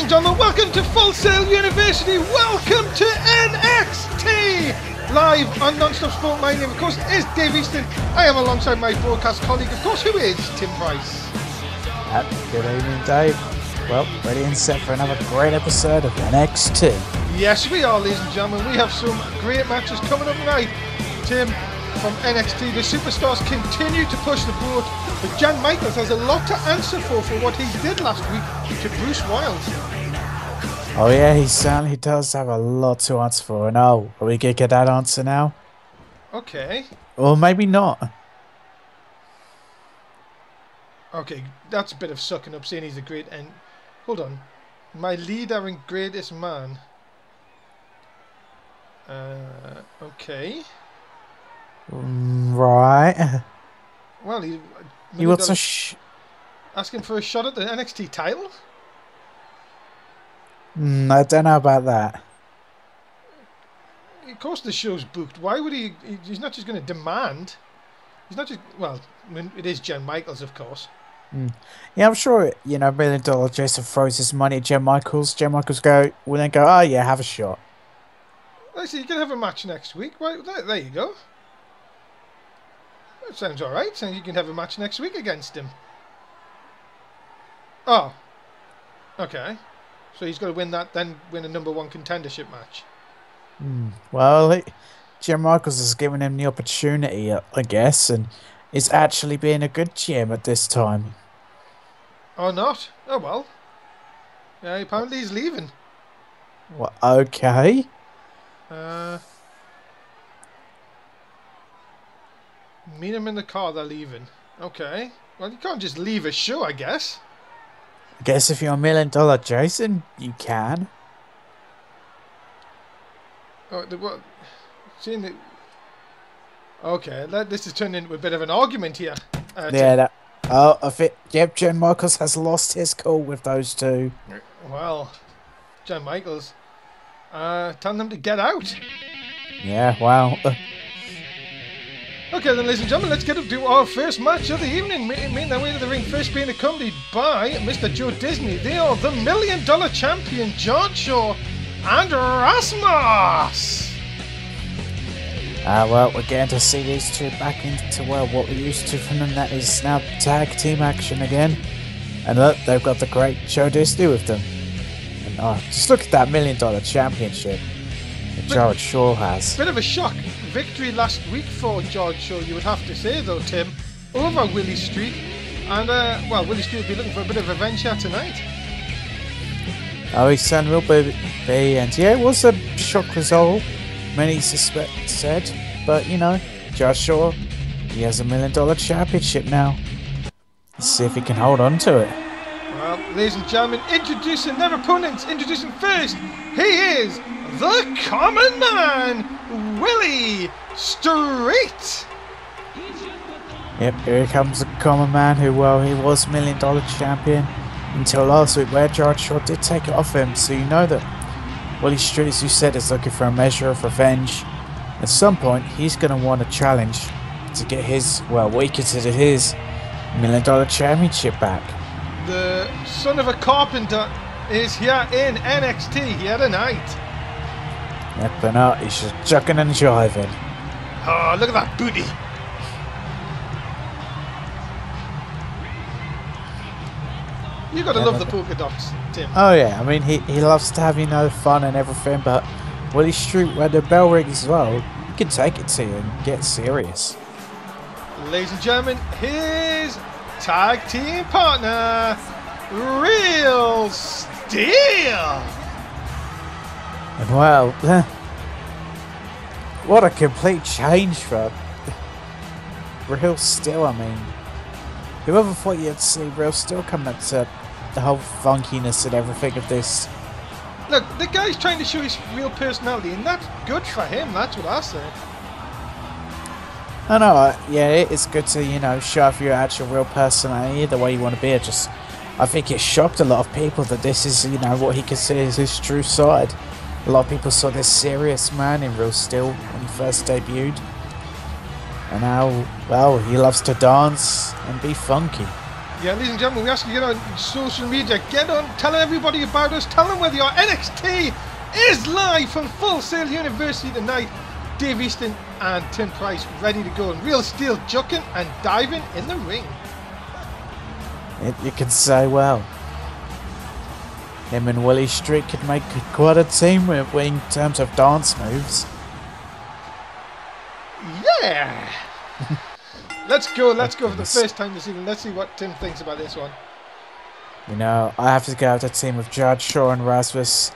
and gentlemen, welcome to Full Sail University. Welcome to NXT! Live on Non-Stop Sport. My name, of course, is Dave Easton. I am alongside my broadcast colleague, of course, who is Tim Price. Good evening, Dave. Well, ready and set for another great episode of NXT. Yes, we are, ladies and gentlemen. We have some great matches coming up tonight. Tim, from NXT, the superstars continue to push the boat, but Jan Michaels has a lot to answer for what he did last week to Bruce Wilde. Oh yeah, he certainly does have a lot to answer for. And are we gonna get that answer now? Okay. Or maybe not. Okay, that's a bit of sucking up saying he's a great and hold on. My leader and greatest man. Okay. Right. Well, he wants a asking for a shot at the NXT title? I don't know about that. Of course the show's booked. Why would he... He's not just going to demand. He's not just... Well, I mean, it is Jan Michaels, of course. Yeah, I'm sure, you know, $1 Million Jason throws his money at Jan Michaels. Jan Michaels will then go, oh yeah, have a shot. I see, you can have a match next week. Right, there you go. That sounds alright. Sounds you can have a match next week against him. Oh. Okay. So he's got to win that, then win a #1 contendership match. Well, Jan Michaels has given him the opportunity, I guess, and is actually being a good GM at this time. Or not? Oh well. Yeah, apparently he's leaving. Well, okay. Meet him in the car, they're leaving. Okay. Well, you can't just leave a show, I guess. I guess if you're $1 Million Jason, you can. Oh, what? Seeing that. Okay, this has turned into a bit of an argument here. Yeah, I think, yep, Jan Michaels has lost his cool with those two. Well, Jan Michaels, telling them to get out. Yeah, wow. Okay then, ladies and gentlemen, let's get up to our first match of the evening. Making their way to the ring, first being accompanied by Mr. Joe Disney. They are the $1 Million Champion, John Shaw and Rasmus. Well, we're getting to see these two back into what we're used to from them. That is now tag team action again. And look, they've got the great Joe Disney with them. And just look at that $1 Million Championship that George Shaw has. Bit of a shock victory last week for George Shaw, you would have to say though, Tim, over Willie Street. And, well, Willie Street will be looking for a bit of revenge here tonight. Oh, his son will be, and yeah, it was a shock result, many said, but you know, Josh Shaw, he has $1 Million Championship now. Let's see if he can hold on to it. Well, ladies and gentlemen, introducing their opponents, introducing first, he is the Common Man, Willie Street. Yep, here comes the Common Man who, well, he was $1 Million Champion until last week where George Shaw did take it off him, so you know that Willie Street, as you said, is looking for a measure of revenge. At some point, he's going to want a challenge to get his, well, what he considered his $1 Million Championship back. The son of a carpenter is here in NXT here tonight. Yep, but he's just jucking and jiving. Oh, look at that booty. You gotta love the polka dots, Tim. Oh yeah, I mean he loves to have, you know, fun and everything, but Willie Street, where the bell rings as well, he can take it to you and get serious. Ladies and gentlemen, his tag team partner, Real Steel. And well, what a complete change for Real Steel. I mean, whoever thought you'd see Real Steel coming up to the whole funkiness and everything of this. Look, the guy's trying to show his real personality, and that's good for him, that's what I say. I know, yeah, it's good to, you know, show off your actual real personality, the way you want to be. I think it shocked a lot of people that this is, you know, what he considers his true side. A lot of people saw this serious man in Real Steel when he first debuted. And now, well, he loves to dance and be funky. Yeah, ladies and gentlemen, we ask you to get on social media, get on, tell everybody about us, tell them whether your NXT is live from Full Sail University tonight. Dave Easton and Tim Price ready to go, and Real Steel jucking and diving in the ring. You could say, well, him and Willie Street could make quite a team in terms of dance moves. Yeah! Let's go for the first time this evening. Let's see what Tim thinks about this one. You know, I have to go with the team of Judge, Shaw and Rasmus.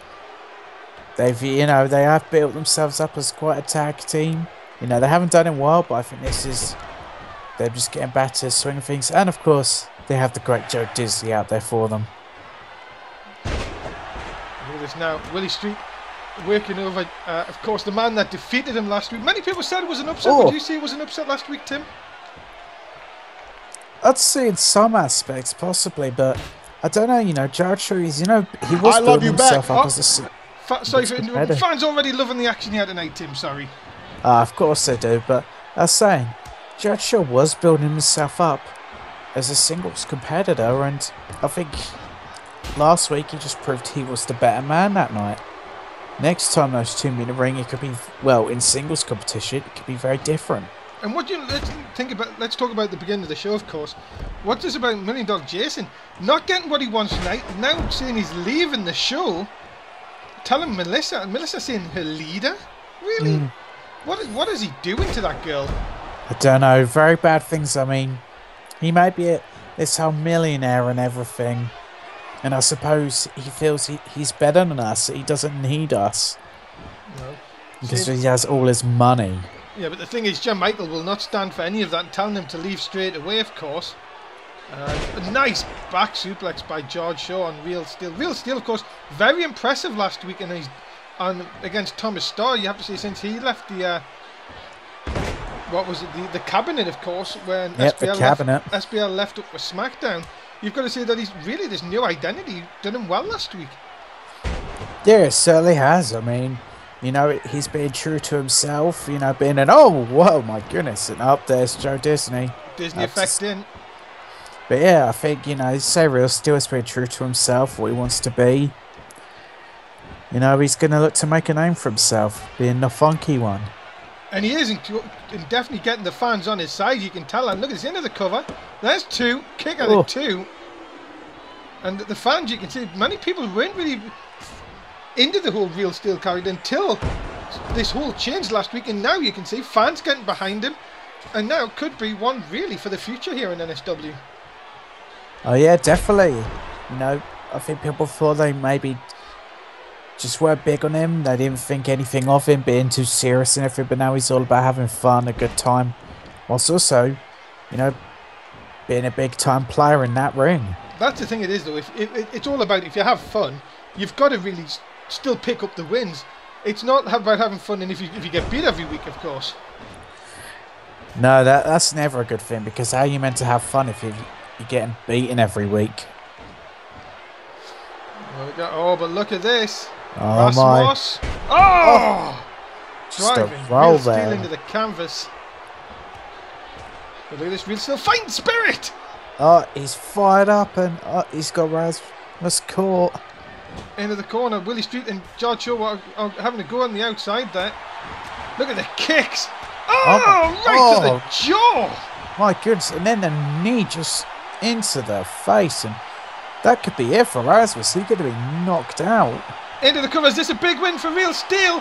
They have built themselves up as quite a tag team. You know, they haven't done it well, but I think they're just getting back to the swing of things. And of course, they have the great Joe Disney out there for them. Look at this now, Willie Street working over, of course, the man that defeated him last week. Many people said it was an upset. Would you say it was an upset last week, Tim? I'd say in some aspects, possibly, but I don't know. You know, Judge Shaw, he was building himself up as a. Sorry, fans already loving the action here tonight, Tim. Sorry. Of course they do, but I was saying, Judge Shaw was building himself up as a singles competitor, and I think last week he just proved he was the better man that night. Next time those two meet in the ring, it could be, well, in singles competition, it could be very different. And let's talk about the beginning of the show, of course. What's this about $1 Million Jason not getting what he wants tonight, now saying he's leaving the show, telling Melissa saying her leader? Really? What is he doing to that girl? I don't know, very bad things. I mean, he may be this whole millionaire and everything, and I suppose he feels he's better than us, he doesn't need us. No. Because he has all his money. Yeah, but the thing is, Jan Michael will not stand for any of that, telling him to leave straight away, of course. A nice back suplex by George Shaw on Real Steel. Real Steel, of course, very impressive last week, and he's against Thomas Starr. You have to say, since he left the what was it, the cabinet, of course, when SBL left up for SmackDown. You've got to say that he's really this new identity done him well last week. Yeah, it certainly has. I mean, you know, he's being true to himself, you know, being whoa, my goodness, and up there's Joe Disney. Disney effect in. But yeah, I think, you know, say Real Steel is being true to himself, what he wants to be. You know, he's going to look to make a name for himself, being the funky one. And he is in definitely getting the fans on his side, you can tell. And look at this into the cover. There's two, kick out of two. And the fans, you can see, many people weren't really into the whole Real Steel character until this whole change last week, and now you can see fans getting behind him, and now could be one really for the future here in NSW. Oh yeah, definitely. You know, I think people thought they maybe just weren't big on him. They didn't think anything of him being too serious and everything, but now he's all about having fun, a good time, whilst also, you know, being a big time player in that ring. That's the thing it is, though. It's all about, if you have fun, you've got to really still pick up the wins. It's not about having fun, and if you get beat every week, of course. No, that's never a good thing, because how are you meant to have fun if you're getting beaten every week? Oh, but look at this. Oh, Rasmus. Oh! Driving Real Steel into the canvas. But look at this Real Steel fighting spirit. Oh, he's fired up, and he's got Rasmus caught. Into the corner, Willie Street and George Shaw are having a go on the outside there. Look at the kicks. Oh, to the jaw. My goodness, and then the knee just into the face, and that could be it for Rasmus. He's going to be knocked out. Into the cover. Is this a big win for Real Steel?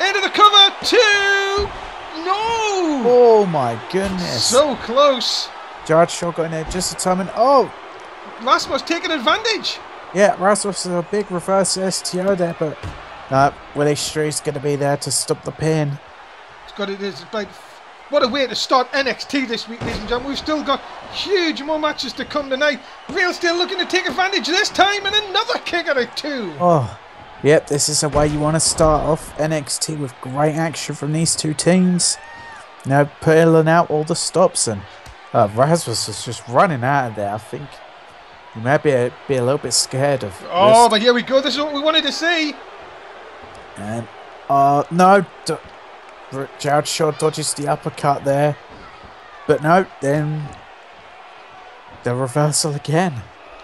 Into the cover. 2. No. Oh my goodness. So close. George Shaw got in there just in time, and Rasmus taking advantage. Yeah, Rasmus is a big reverse STO there, but Willie Street's going to be there to stop the pin. It's about, what a way to start NXT this week, ladies and gentlemen. We've still got huge more matches to come tonight. Real Steel looking to take advantage this time, and another kick out of 2. Oh, yep, this is the way you want to start off NXT, with great action from these two teams. You know, pulling out all the stops, and Rasmus is just running out of there. I think you might be a little bit scared of. But here we go. This is what we wanted to see. And no, George Shaw dodges the uppercut there, but no. Then The reversal again.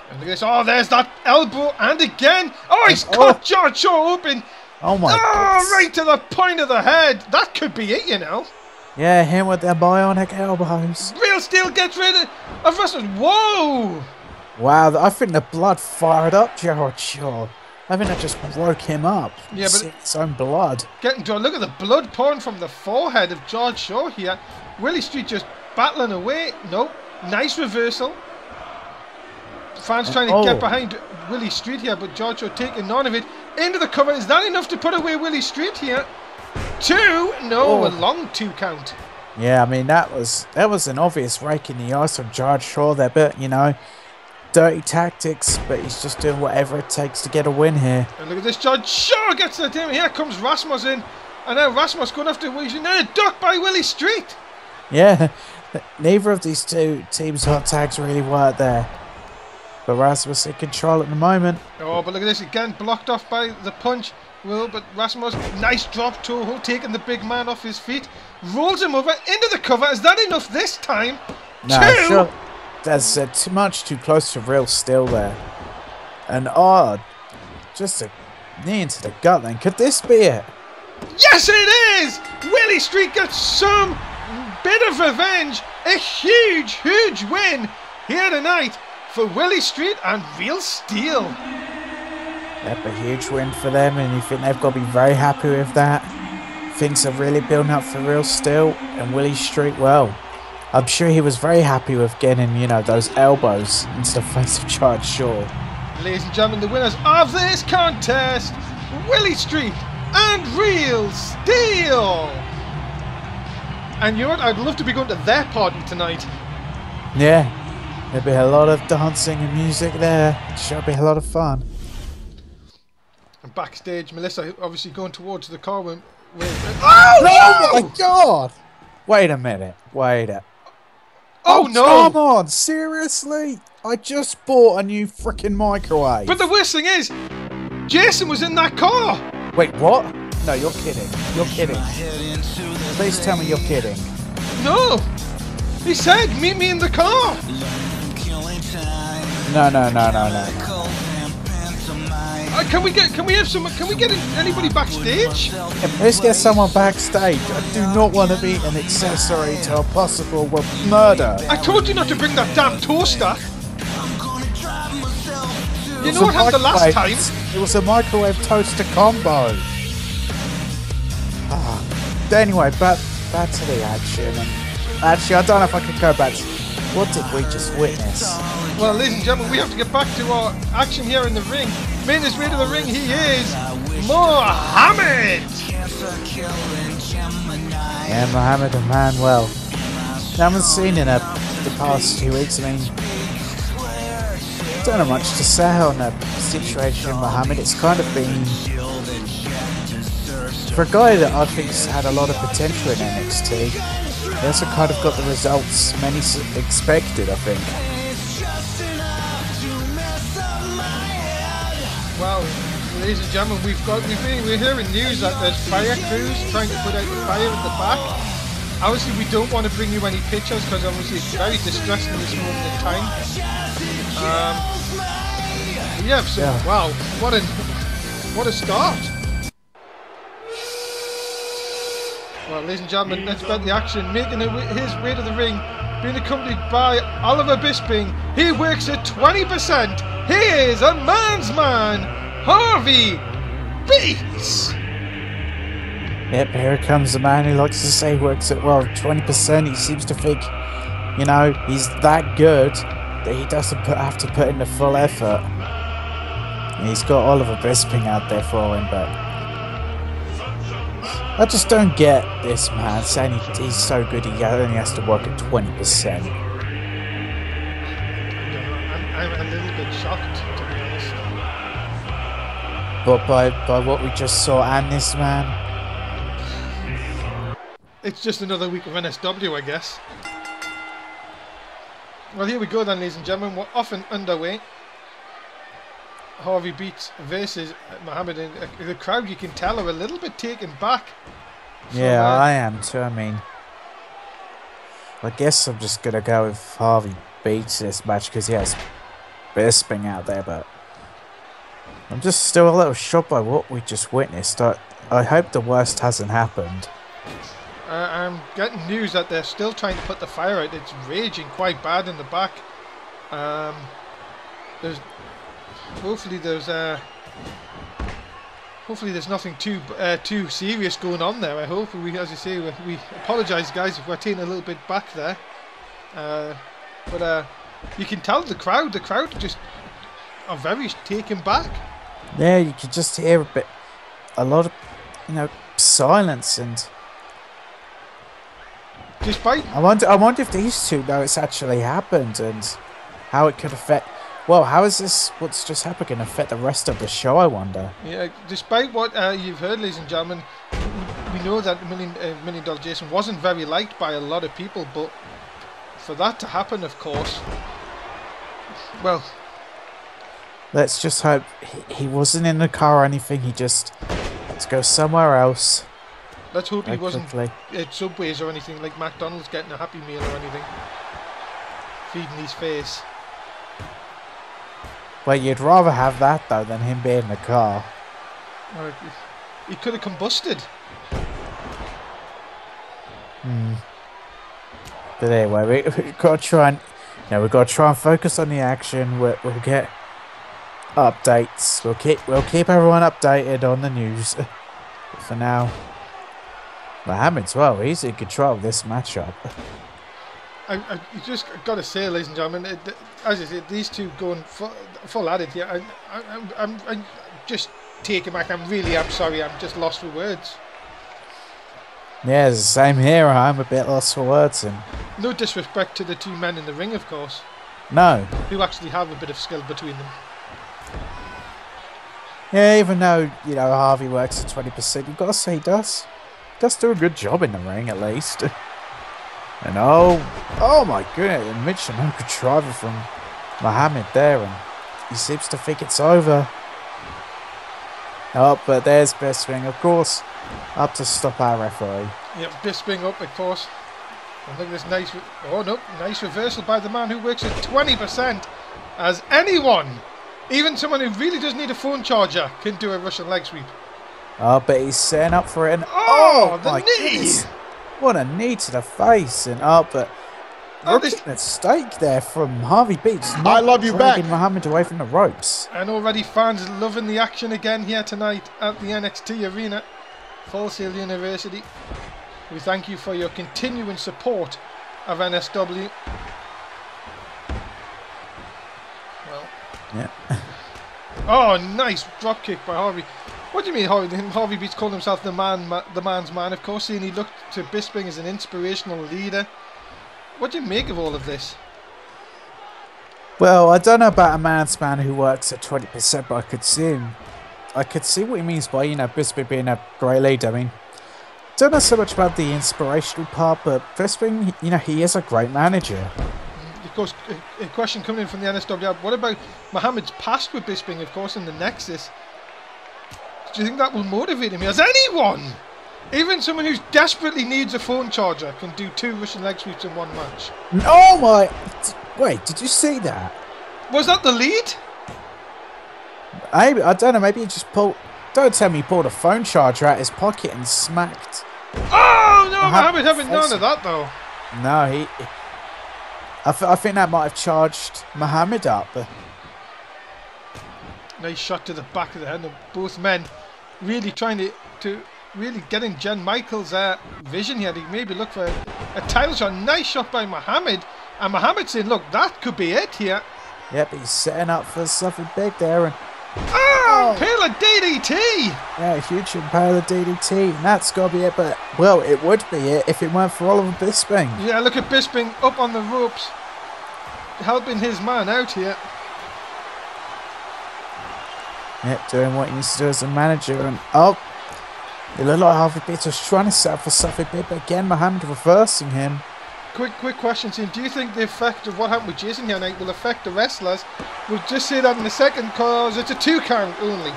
And look at this. Oh, there's that elbow. And again. Oh, he's caught George Shaw open. Oh my god. Oh, right to the point of the head. That could be it, you know. Yeah, him with their bionic elbows. Real Steel gets rid of Russell. Whoa. Wow, I think the blood fired up George Shaw. I think that just woke him up. Yeah, but its own blood. Getting to look at the blood pouring from the forehead of George Shaw here. Willie Street just battling away. Nope. Nice reversal. Fans trying to get behind Willie Street here, but George Shaw taking none of it. Into the cover. Is that enough to put away Willie Street here? 2? No, a long 2 count. Yeah, I mean that was an obvious rake in the ice from George Shaw there, but you know, dirty tactics, but he's just doing whatever it takes to get a win here. And look at this, George Shaw gets the team. Here comes Rasmus in, and now Rasmus going after Willie. Now a duck by Willie Street. Yeah, neither of these two teams' hot tags really work there. But Rasmus in control at the moment. Oh, but look at this again, blocked off by the punch. Well, but Rasmus, nice drop toe hold, taking the big man off his feet. Rolls him over into the cover. Is that enough this time? No, 2? Sure. That's too close to Real Steel there. And just a knee into the gut then. Could this be it? Yes, it is! Willie Street gets some bit of revenge. A huge, huge win here tonight for Willie Street and Real Steel. Yep, a huge win for them, and you think they've got to be very happy with that. Things are really building up for Real Steel and Willie Street well. I'm sure he was very happy with getting, you know, those elbows into the face of George Shaw. Ladies and gentlemen, the winners of this contest, Willie Street and Real Steel. And you know what? I'd love to be going to their party tonight. Yeah, there'll be a lot of dancing and music there. It should be a lot of fun. And backstage, Melissa obviously going towards the car with Oh my god! Wait a minute. Oh no! Come on, seriously? I just bought a new freaking microwave. But the worst thing is, Jason was in that car. Wait, what? No, you're kidding. You're kidding. Please tell me you're kidding. No! He said, meet me in the car. No. Can we get anybody backstage? Yeah, please get someone backstage. I do not want to be an accessory to a possible murder. I told you not to bring that damn toaster. You know what happened the last time? It was a microwave toaster combo. Anyway, back to the action. And actually, I don't know if I can go back to... What did we just witness? Well, ladies and gentlemen, we have to get back to our action here in the ring. Making his way to the ring, he is Mohammed! Yeah, Mohammed the man, well, I haven't seen in the past few weeks. I mean, don't have much to say on the situation in Mohammed. It's kind of been, for a guy that I think's had a lot of potential in NXT, he also kind of got the results many expected, I think. Wow, ladies and gentlemen, we're hearing news that there's fire crews trying to put out the fire at the back. Obviously, we don't want to bring you any pictures because obviously it's very distressing at this moment in time. Wow, what a start! Well, ladies and gentlemen, let's bet the action. Making his way to the ring, being accompanied by Oliver Bisping. He works at 20%. He is a man's man, Harvey Beats. Yep, here comes the man who likes to say works at, well, 20%. He seems to think, you know, he's that good that he doesn't have to put in the full effort. And he's got Oliver Bisping out there for him, but I just don't get this man saying he's so good he only has to work at 20%. I'm a little bit shocked, to be honest. But by what we just saw and this man, it's just another week of NSW, I guess. Well, here we go then, ladies and gentlemen. We're off and underway. Harvey Beats versus Mohammed. And the crowd, you can tell, are a little bit taken back. Yeah, I am too. I mean, I guess I'm just going to go with Harvey beat this match because he has Bisping out there, but I'm just still a little shocked by what we just witnessed. I hope the worst hasn't happened. I'm getting news that they're still trying to put the fire out. It's raging quite bad in the back. Hopefully there's nothing too serious going on there. I hope as you say, we apologise, guys, if we're taking a little bit back there. But you can tell the crowd just are very taken back. Yeah, you could just hear a lot of, silence, and despite. I wonder if these two know it's actually happened and how it could affect. Well, how is this? What's just happened going to affect the rest of the show? I wonder. Yeah, despite what you've heard, ladies and gentlemen, we know that Million Dollar Jason wasn't very liked by a lot of people, but for that to happen, of course, well, let's just hope he wasn't in the car or anything. He just had to go somewhere else. Let's hope he wasn't at Subways or anything like McDonald's getting a Happy Meal or anything, feeding his face. Well, you'd rather have that though than him being in the car. He could have combusted. But anyway, we've got to try and, we've got to try and focus on the action. We'll get updates. We'll keep everyone updated on the news. But for now, Mohamed's he's in control of this matchup. I just got to say, ladies and gentlemen, as I said, these two going full at it here. I'm just taken back. I'm sorry. I'm just lost for words. Yeah, it's the same here. I'm a bit lost for words. And no disrespect to the two men in the ring, of course. No. Who actually have a bit of skill between them. Yeah, even though, Harvey works at 20%, you've got to say he does do a good job in the ring, at least. And oh my goodness, a mid-Shinoku driver from Mohamed there, and he seems to think it's over. Oh, but there's Bisping, of course, up to stop our referee. Yep, Bisping up, of course. And look at this nice reversal by the man who works at 20%. As anyone, even someone who really does need a phone charger, can do a Russian leg sweep. Oh, but he's setting up for it. And the knee! Goodness. What a knee to the face. And but rookie mistake there from Harvey Beats. I love you back. Mohamed away from the ropes. And already fans loving the action again here tonight at the NXT arena. Full Sail University. We thank you for your continuing support of NSW. Well. Yeah. Oh, nice drop kick by Harvey. What do you mean Harvey Beats called himself the man's man? Of course, saying he looked to Bisping as an inspirational leader. What do you make of all of this? Well, I don't know about a man's man who works at 20%, but I could see what he means by, Bisping being a great leader. I mean, don't know so much about the inspirational part, but Bisping, he is a great manager. Of course, a question coming in from the NSW. What about Mohamed's past with Bisping, of course, in the Nexus? Do you think that will motivate him? As anyone, even someone who desperately needs a phone charger, can do 2 Russian leg sweeps in one match. Oh my! Wait, did you see that? Was that the lead? I don't know. Maybe he just pulled. Don't tell me he pulled a phone charger out his pocket and smacked. Oh no! Mohamed having none of that though. No, I think that might have charged Mohamed up. Nice shot to the back of the head of both men. Really trying to really getting Jen Michaels' vision here. He maybe look for a title shot. Nice shot by Mohamed. And Mohamed saying, look, that could be it here. Yep, he's setting up for something big there. And Impaler DDT! Yeah, huge Impaler DDT. And that's got to be it. But, well, it would be it if it weren't for Oliver Bisping. Yeah, look at Bisping up on the ropes. Helping his man out here. Yep, doing what he needs to do as a manager. And, it looked like Harvey Beats was trying to set up for something big. But again, Mohamed reversing him. Quick question, team. Do you think the effect of what happened with Jason here tonight will affect the wrestlers? We'll just say that in a second because it's a 2 count only.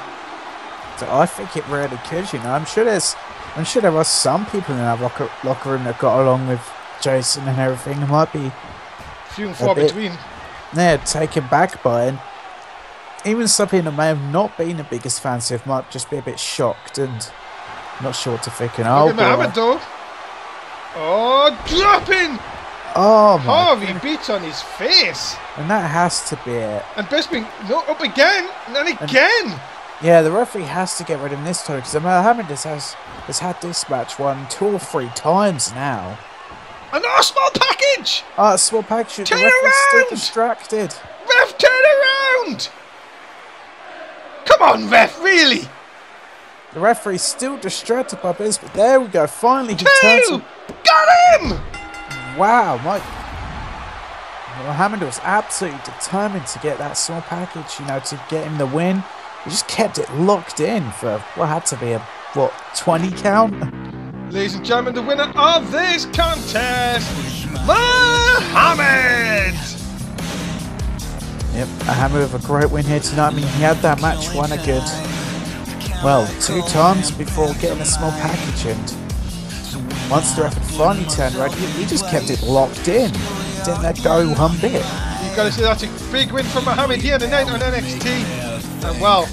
So I think it really could, I'm sure there are some people in that locker room that got along with Jason and everything. It might be few and far between. Yeah, taken back by it. Even some people that may have not been the biggest fans of might just be a bit shocked and not sure what to think. And Look at Mohammed though. Oh, dropping! Oh my Harvey beats on his face. And that has to be it. And Bisping, no, up again, and then again. Yeah, the referee has to get rid of him this time because Mohammed has had this match won 2 or 3 times now. And a small package! Oh, a small package. Turn the referee's around! still distracted. Ref, turn around! Come on, ref, really? The referee's still distracted by Bisping. There we go. Finally, he turns. Got him! Wow, Mohammed was absolutely determined to get that small package, you know, to get him the win. He just kept it locked in for what had to be a 20 count. Ladies and gentlemen, the winner of this contest, Mohammed! Yep, Mohammed with a great win here tonight. I mean, he had that match won a good, 2 times before getting a small package, and once the ref had finally turned around, he just kept it locked in. Didn't let go one bit. You've got to say that's a big win for Mohammed here tonight on NXT. And well,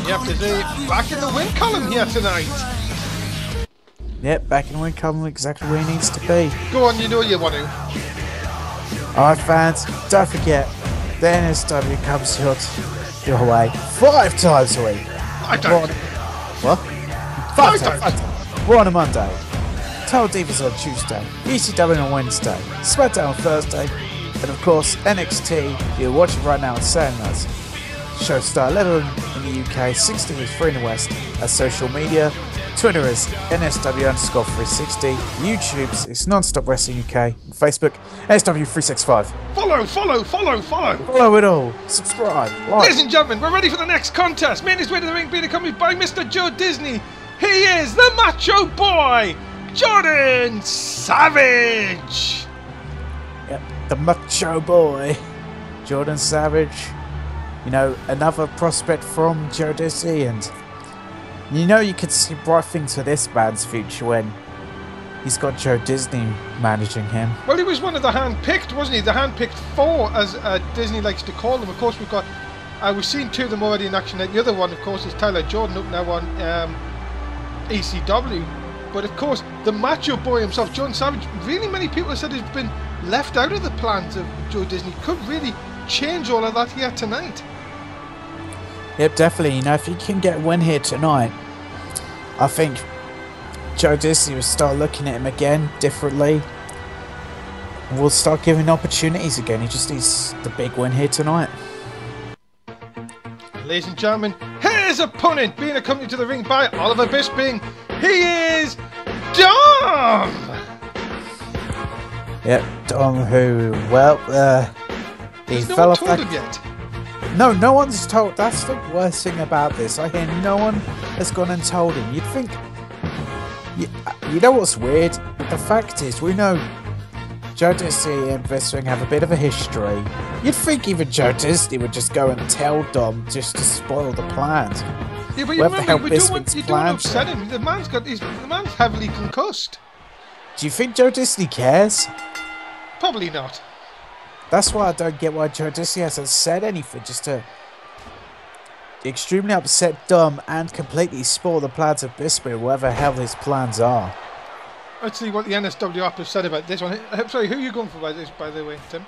you have to say, back in the win column here tonight. Yep, back in the win column, exactly where he needs to be. Go on, you know you want to. Alright fans, don't forget, the NSW comes your way 5 times a week. 5 times. What? 5 times. We're on a Monday. Total Divas on Tuesday, ECW on Wednesday, SmackDown on Thursday, and of course NXT, you're watching right now on Saturday nights. Shows start 11 in the UK, 16 is free in the West. As social media, Twitter is NSW_360, YouTube's it's Non-Stop Wrestling UK, and Facebook, NSW365. Follow! Follow it all, subscribe, like. Ladies and gentlemen, we're ready for the next contest. Made his way to the ring, being accompanied by Mr. Joe Disney. He is the Macho Boy, Jordan Savage! Yep, the Macho Boy, Jordan Savage. You know, another prospect from Joe Disney, and you know you could see bright things for this man's future when he's got Joe Disney managing him. Well, he was one of the hand-picked, wasn't he? The hand-picked 4, as Disney likes to call them. Of course, we've seen 2 of them already in action. The other one, of course, is Tyler Jordan up now on ECW. But of course, the Macho Boy himself, Jordan Savage, really many people have said he's been left out of the plans of Joe Disney. Could really change all of that here tonight. Yep, definitely. You know, if he can get a win here tonight, I think Joe Disney will start looking at him again differently. We'll start giving opportunities again. He just needs the big win here tonight. Ladies and gentlemen, his opponent, being accompanied to the ring by Oliver Bisping. He is Dom! Yep, Dom who, well, he fell off that... him yet. No, no one's told. That's the worst thing about this. I hear no one has gone and told him. You'd think... You know what's weird? The fact is, we know Joe Disney and Bisping have a bit of a history. You'd think even Joe Disney would just go and tell Dom just to spoil the plans. Yeah, but you remember, you don't want to upset him. The man's heavily concussed. Do you think Joe Disney cares? Probably not. That's why I don't get why Joe Disney hasn't said anything, just to extremely upset Dom and completely spoil the plans of Bisping, whatever hell his plans are. Let's see what the NSW have said about this one. I'm sorry, who are you going for by this, by the way, Tim?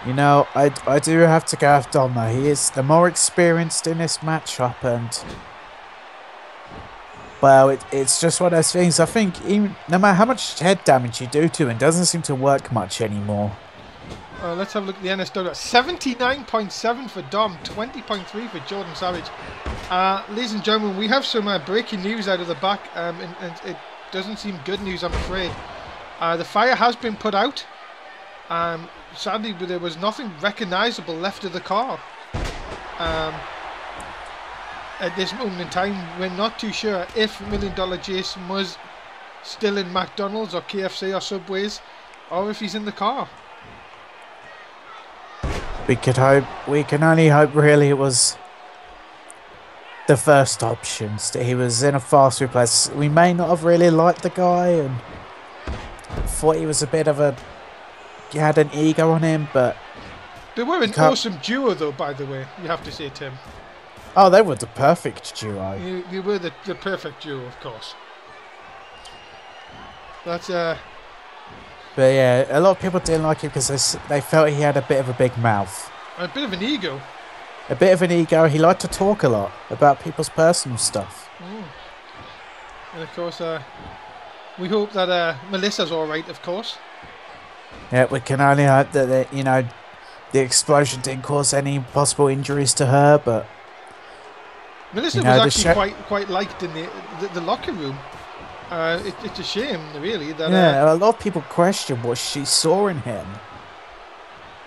You know, I do have to go with Dom though. He is the more experienced in this matchup, and well, it's just one of those things. I think even no matter how much head damage you do to him, it doesn't seem to work much anymore. Let's have a look at the NSW. 79.7 for Dom, 20.3 for Jordan Savage. Ladies and gentlemen, we have some breaking news out of the back, and it doesn't seem good news, I'm afraid. The fire has been put out. Sadly, there was nothing recognisable left of the car. At this moment in time, we're not too sure if $1 Million Jason was still in McDonald's or KFC or Subways, or if he's in the car. We could hope. We can only hope, really, it was the first options. That he was in a fast food place. We may not have really liked the guy and thought he was a bit of a he had an ego on him, but... They were an awesome duo, though, by the way, you have to say, Tim. Oh, they were the perfect duo. You were the perfect duo, of course. That's, But yeah, a lot of people didn't like him because they felt he had a bit of a big mouth. A bit of an ego. A bit of an ego. He liked to talk a lot about people's personal stuff. And of course, we hope that Melissa's alright, of course. Yeah, we can only hope that, the explosion didn't cause any possible injuries to her, but... Melissa was actually quite liked in the locker room. It's a shame, really. That, yeah, a lot of people question what she saw in him.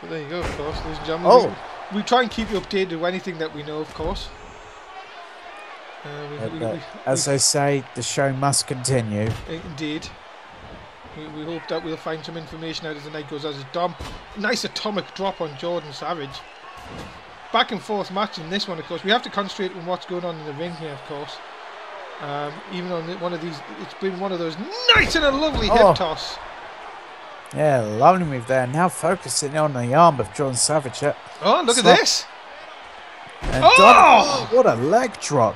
But there you go, of course, ladies and gentlemen. We try and keep you updated with anything that we know, of course. As they say, the show must continue. Indeed. We hope that we'll find some information out as the night goes. As Dom, nice atomic drop on Jordan Savage. Back and forth match in this one, of course. We have to concentrate on what's going on in the ring here, of course. Even on one of these, it's been one of those nice and a lovely hip toss. Yeah, lovely move there. Now focusing on the arm of Jordan Savage. Oh, look at this! And what a leg drop!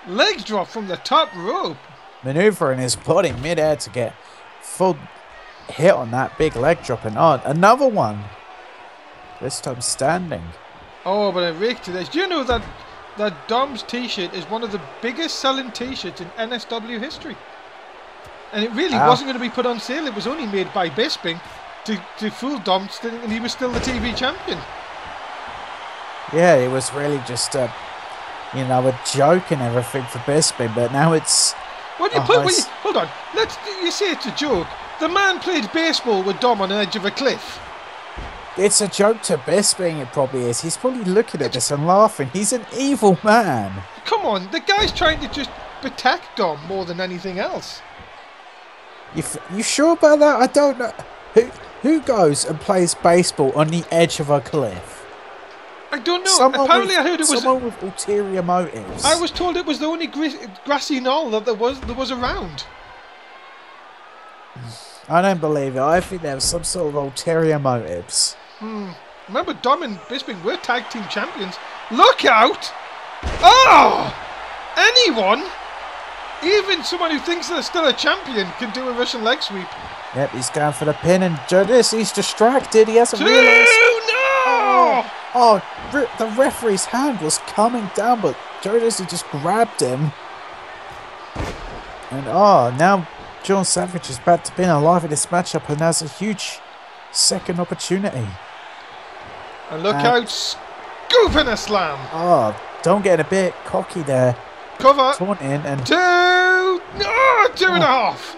Leg drop from the top rope. Maneuvering his body mid-air to get full hit on that big leg drop, and on another one. This time standing. Oh, but a rake to this. Do you know that Dom's t-shirt is one of the biggest selling t-shirts in NSW history? And it really wasn't going to be put on sale. It was only made by Bisping to fool Dom, and he was still the TV champion. Yeah, it was really just a joke and everything for Bisping, but now it's... hold on. You say it's a joke. The man played baseball with Dom on the edge of a cliff. It's a joke to Bisping, it probably is. He's probably looking at this and laughing. He's an evil man. Come on, the guy's trying to just protect Dom more than anything else. You sure about that? I don't know. Who goes and plays baseball on the edge of a cliff? I don't know. Apparently I heard it was someone with ulterior motives. I was told it was the only grassy knoll that there was around. I don't believe it. I think there was some sort of ulterior motives. Remember, Dom and Bisping were tag team champions. Look out! Oh! Anyone, even someone who thinks they're still a champion, can do a Russian leg sweep. Yep, he's going for the pin, and he's distracted. He hasn't realised. No! The referee's hand was coming down, but Jodeci just grabbed him. And now John Savage is back to being alive in this matchup, and has a huge second opportunity. And look out, scooping a slam. Don't get a bit cocky there. Cover. Taunting and 2.5.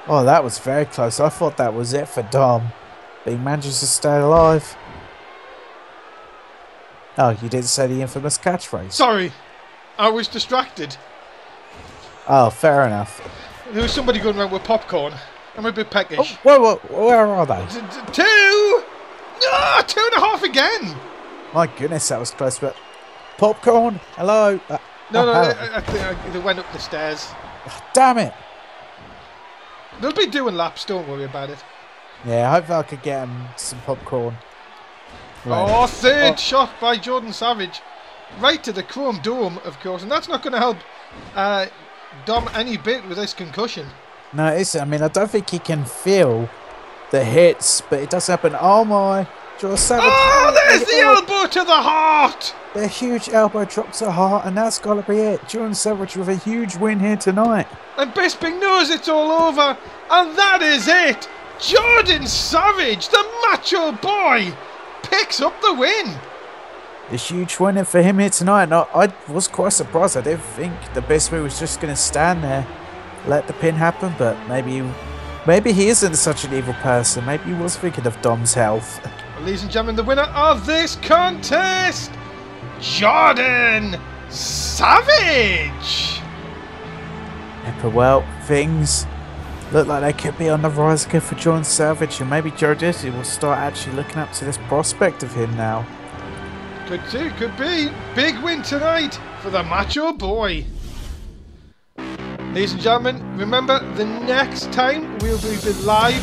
Oh, that was very close. I thought that was it for Dom, but he manages to stay alive. Oh, you didn't say the infamous catchphrase. Sorry, I was distracted. Oh, fair enough. There was somebody going around with popcorn. I'm a bit peckish. Oh, where are they? 2. 2.5 again. My goodness, that was close. But popcorn, hello. No, I think they went up the stairs. Damn it. They'll be doing laps. Don't worry about it. Yeah, I hope I could get them some popcorn. Right. Third shot by Jordan Savage, right to the chrome dome, of course, and that's not going to help Dom any bit with this concussion. No, it isn't. I mean, I don't think he can feel the hits, but it does happen. Oh my, Jordan Savage! There's the elbow to the heart. The huge elbow drop to the heart, and that's got to be it. Jordan Savage with a huge win here tonight. And Bisping knows it's all over, and that is it. Jordan Savage, the macho boy, picks up the win. A huge win for him here tonight. And I was quite surprised. I didn't think the Bisping was just going to stand there, let the pin happen. But maybe he isn't such an evil person. Maybe he was thinking of Dom's health. Ladies and gentlemen, the winner of this contest, Jordan Savage. Well, things look like they could be on the rise again for Jordan Savage, and maybe Joe Disney will start actually looking up to this prospect of him now. Could be. Big win tonight for the Macho Boy. Ladies and gentlemen, remember the next time we'll be live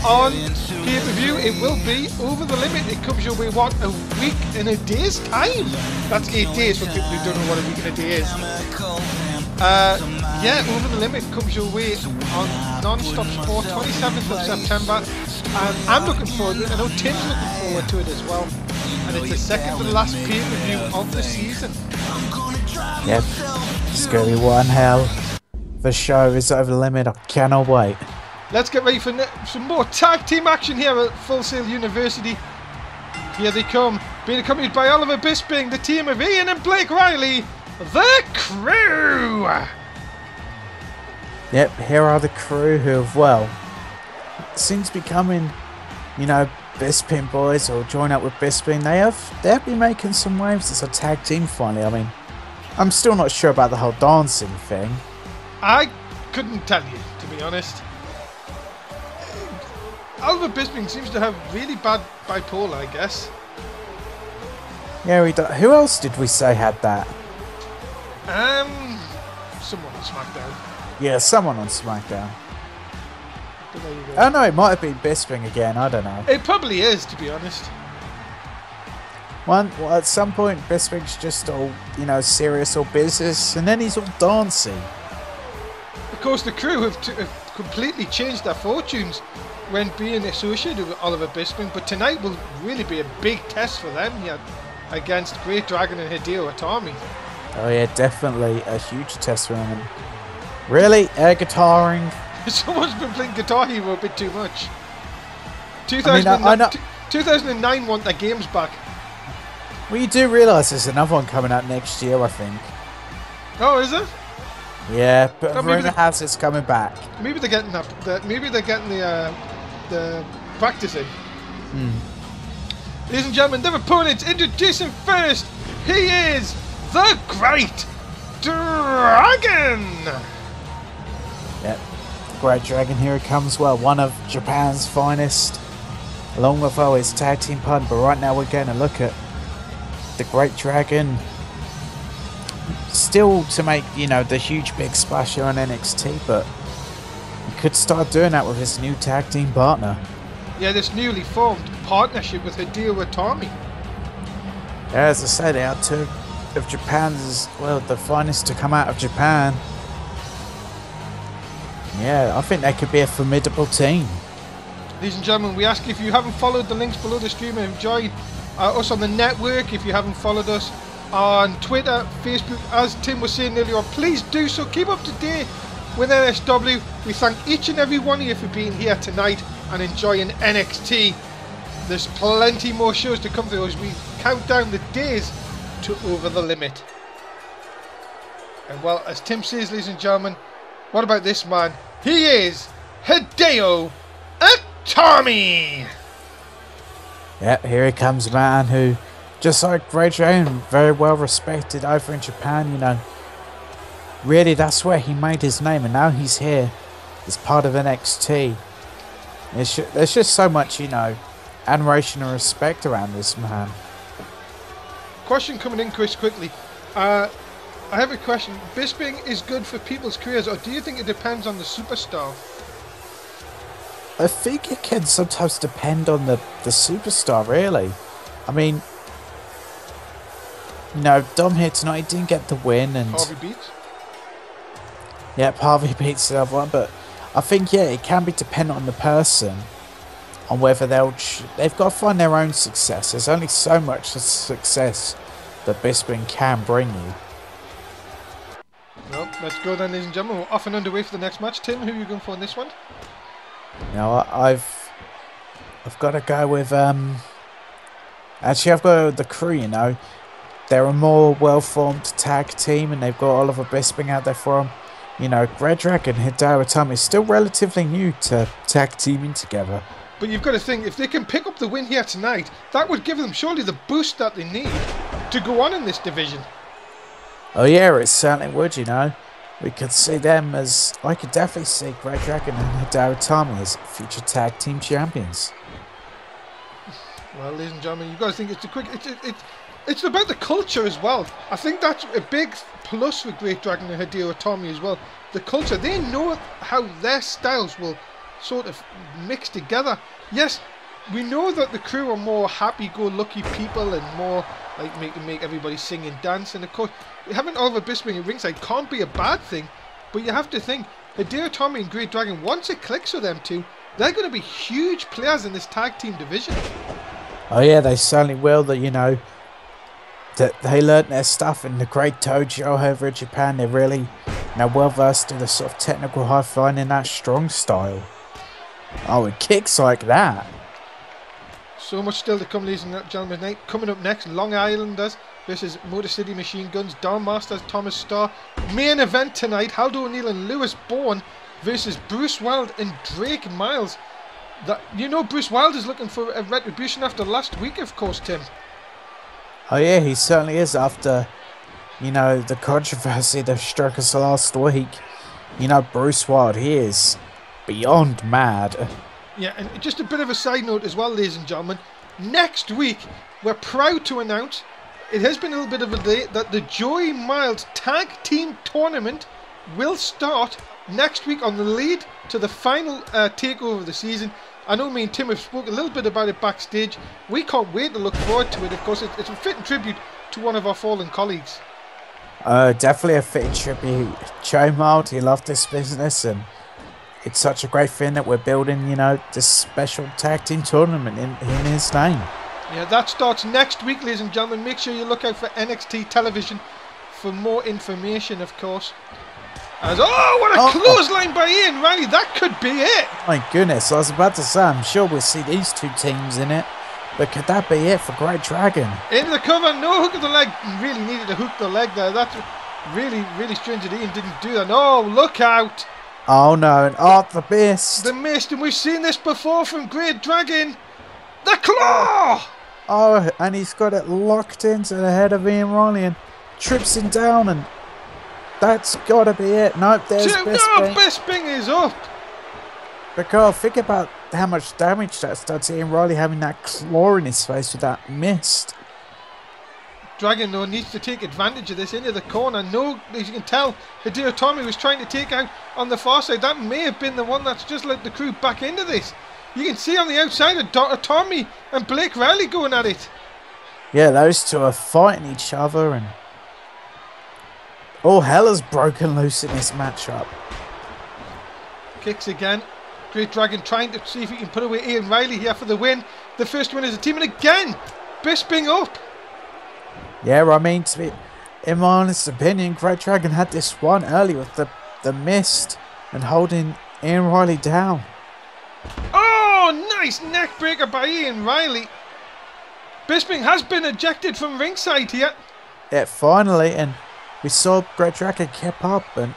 on pay-per-view, it will be Over the Limit. It comes your way, what, a week and a day's time? That's 8 days for people who don't know what a week and a day is. Yeah, Over the Limit comes your way on Non-Stop Sport, 27th of September. And I'm looking forward to it. I know Tim's looking forward to it as well. And it's the second to the last pay-per-view of the season. Yep, it's going to be one hell. The show is Over the Limit. I cannot wait. Let's get ready for some more tag team action here at Full Sail University. Here they come, being accompanied by Oliver Bisping, the team of Ian and Blake Riley, the Crew. Yep, here are the Crew who have, well, since becoming, you know, Bisping boys or join up with Bisping, they've been making some waves as a tag team finally. I mean, I'm still not sure about the whole dancing thing. I couldn't tell you, to be honest. Oliver Bisping seems to have really bad bipolar, I guess. Yeah, who else did we say had that? Someone on SmackDown. Yeah, someone on SmackDown. But there you go. Oh no, it might have been Bisping again, I don't know. It probably is, to be honest. Well, at some point, Bisping's just all, you know, serious or business, and then he's all dancing. Of course, the Crew have completely changed their fortunes when being associated with Oliver Bisping, but tonight will really be a big test for them here against Great Dragon and Hideo Itami. Oh yeah, definitely a huge test for him. Really? Air guitaring? Someone's been playing Guitar Hero a bit too much. 2009 want their games back. Well, you do realise there's another one coming out next year, I think. Oh, is it? Yeah, but rumour has it's coming back. Maybe they're getting the practice in. Ladies and gentlemen, their opponents, introducing first, he is the Great Dragon. Yep, Great Dragon, here he comes. Well, one of Japan's finest, along with his tag team partner. But right now we're going to look at the Great Dragon. Still to make, you know, the huge big splash here on NXT, but he could start doing that with his new tag team partner. Yeah, this newly formed partnership with Hideo Itami. As I said, they are two of Japan's, well, the finest to come out of Japan. Yeah, I think they could be a formidable team. Ladies and gentlemen, we ask if you haven't followed the links below the stream and enjoyed us on the network, if you haven't followed us on Twitter, Facebook, as Tim was saying earlier on, please do so. Keep up to date with NSW. We thank each and every one of you for being here tonight and enjoying NXT. There's plenty more shows to come through as we count down the days to Over the Limit. And well, as Tim says, ladies and gentlemen, what about this man? He is Hideo Itami! Yeah, here he comes, a man who, just like Great Dragon, very well respected over in Japan, you know. Really, that's where he made his name, and now he's here as part of NXT. There's just so much, you know, admiration and respect around this man. Question coming in, Chris, quickly. I have a question. Bisping is good for people's careers, or do you think it depends on the superstar? I think it can sometimes depend on the superstar, really. I mean, you know, Dom here tonight, he didn't get the win, and Harvey beats? Yeah, Harvey beats the other one, but I think, yeah, it can be dependent on the person, on whether they've got to find their own success. There's only so much success that Bisping can bring you. Well, let's go then, ladies and gentlemen. We're off and underway for the next match. Tim, who are you going for in this one? Now, I've got to go with, actually, I've got to go with the Crew, you know. They're a more well-formed tag team, and they've got Oliver Bisping out there for them. You know, Great Dragon and Hideo Itami is still relatively new to tag teaming together. But you've got to think, if they can pick up the win here tonight, that would give them surely the boost that they need to go on in this division. Oh yeah, it certainly would, you know. We could see them as, I could definitely see Great Dragon and Hideo Itami as future tag team champions. Well, ladies and gentlemen, you've got to think it's it's about the culture as well. I think that's a big plus with Great Dragon and Hideo Itami as well. The culture, they know how their styles will sort of mix together. Yes, we know that the crew are more happy-go-lucky people and more like make everybody sing and dance. And of course, having Oliver Bisping at ringside can't be a bad thing. But you have to think, Hideo Itami and Great Dragon, once it clicks with them two, they're going to be huge players in this tag team division. Oh yeah, they certainly will. That, you know, that they learnt their stuff in the Great Dojo over in Japan. They're really, you know, well versed in the sort of technical high flying in that strong style. Oh, it kicks like that. So much still to come, ladies and gentlemen. Tonight, coming up next, Long Islanders versus Motor City Machine Guns, Don Masters, Thomas Starr. Main event tonight, Haldo O'Neill and Lewis Bourne versus Bruce Wilde and Drake Miles. That, you know, Bruce Wilde is looking for a retribution after last week, of course, Tim. Oh yeah, he certainly is, after, you know, the controversy that struck us last week. You know, Bruce Wilde, he is beyond mad. Yeah, and just a bit of a side note as well, ladies and gentlemen. Next week, we're proud to announce, it has been a little bit of a delay, that the Joey Miles Tag Team Tournament will start next week on the lead to the final takeover of the season. I know me and Tim have spoken a little bit about it backstage. We can't wait to look forward to it. Of course, it's a fitting tribute to one of our fallen colleagues. Definitely a fitting tribute. Joe Mild, he loved this business, and it's such a great thing that we're building, you know, this special tag team tournament in his name. Yeah, that starts next week, ladies and gentlemen. Make sure you look out for NXT television for more information, of course. As, oh, what a clothesline by Ian Riley. That could be it. My goodness, I was about to say, I'm sure we'll see these two teams in it. But could that be it for Great Dragon? Into the cover, no hook of the leg. Really needed to hook the leg there. That's really, really strange that Ian didn't do that. No, look out. Oh no, and the mist. The mist, and we've seen this before from Great Dragon. The claw! Oh, and he's got it locked into the head of Ian Riley and trips him down, and that's got to be it. Nope, there's Bisping. No, Bisping is up. Because think about how much damage that's done to Ian Riley having that claw in his face with that mist. Dragon, though, needs to take advantage of this into the corner. No, as you can tell, Hideo Itami was trying to take out on the far side. That may have been the one that's just let the crew back into this. You can see on the outside of Itami and Blake Riley going at it. Yeah, those two are fighting each other, and all hell has broken loose in this matchup. Kicks again. Great Dragon trying to see if he can put away Ian Riley here for the win. The first win as a team, and again, Bisping up. Yeah, I mean, to be, in my honest opinion, Great Dragon had this one early with the mist and holding Ian Riley down. Oh, nice neck breaker by Ian Riley. Bisping has been ejected from ringside here. Yeah, finally, and we saw Great Dragon keep up, and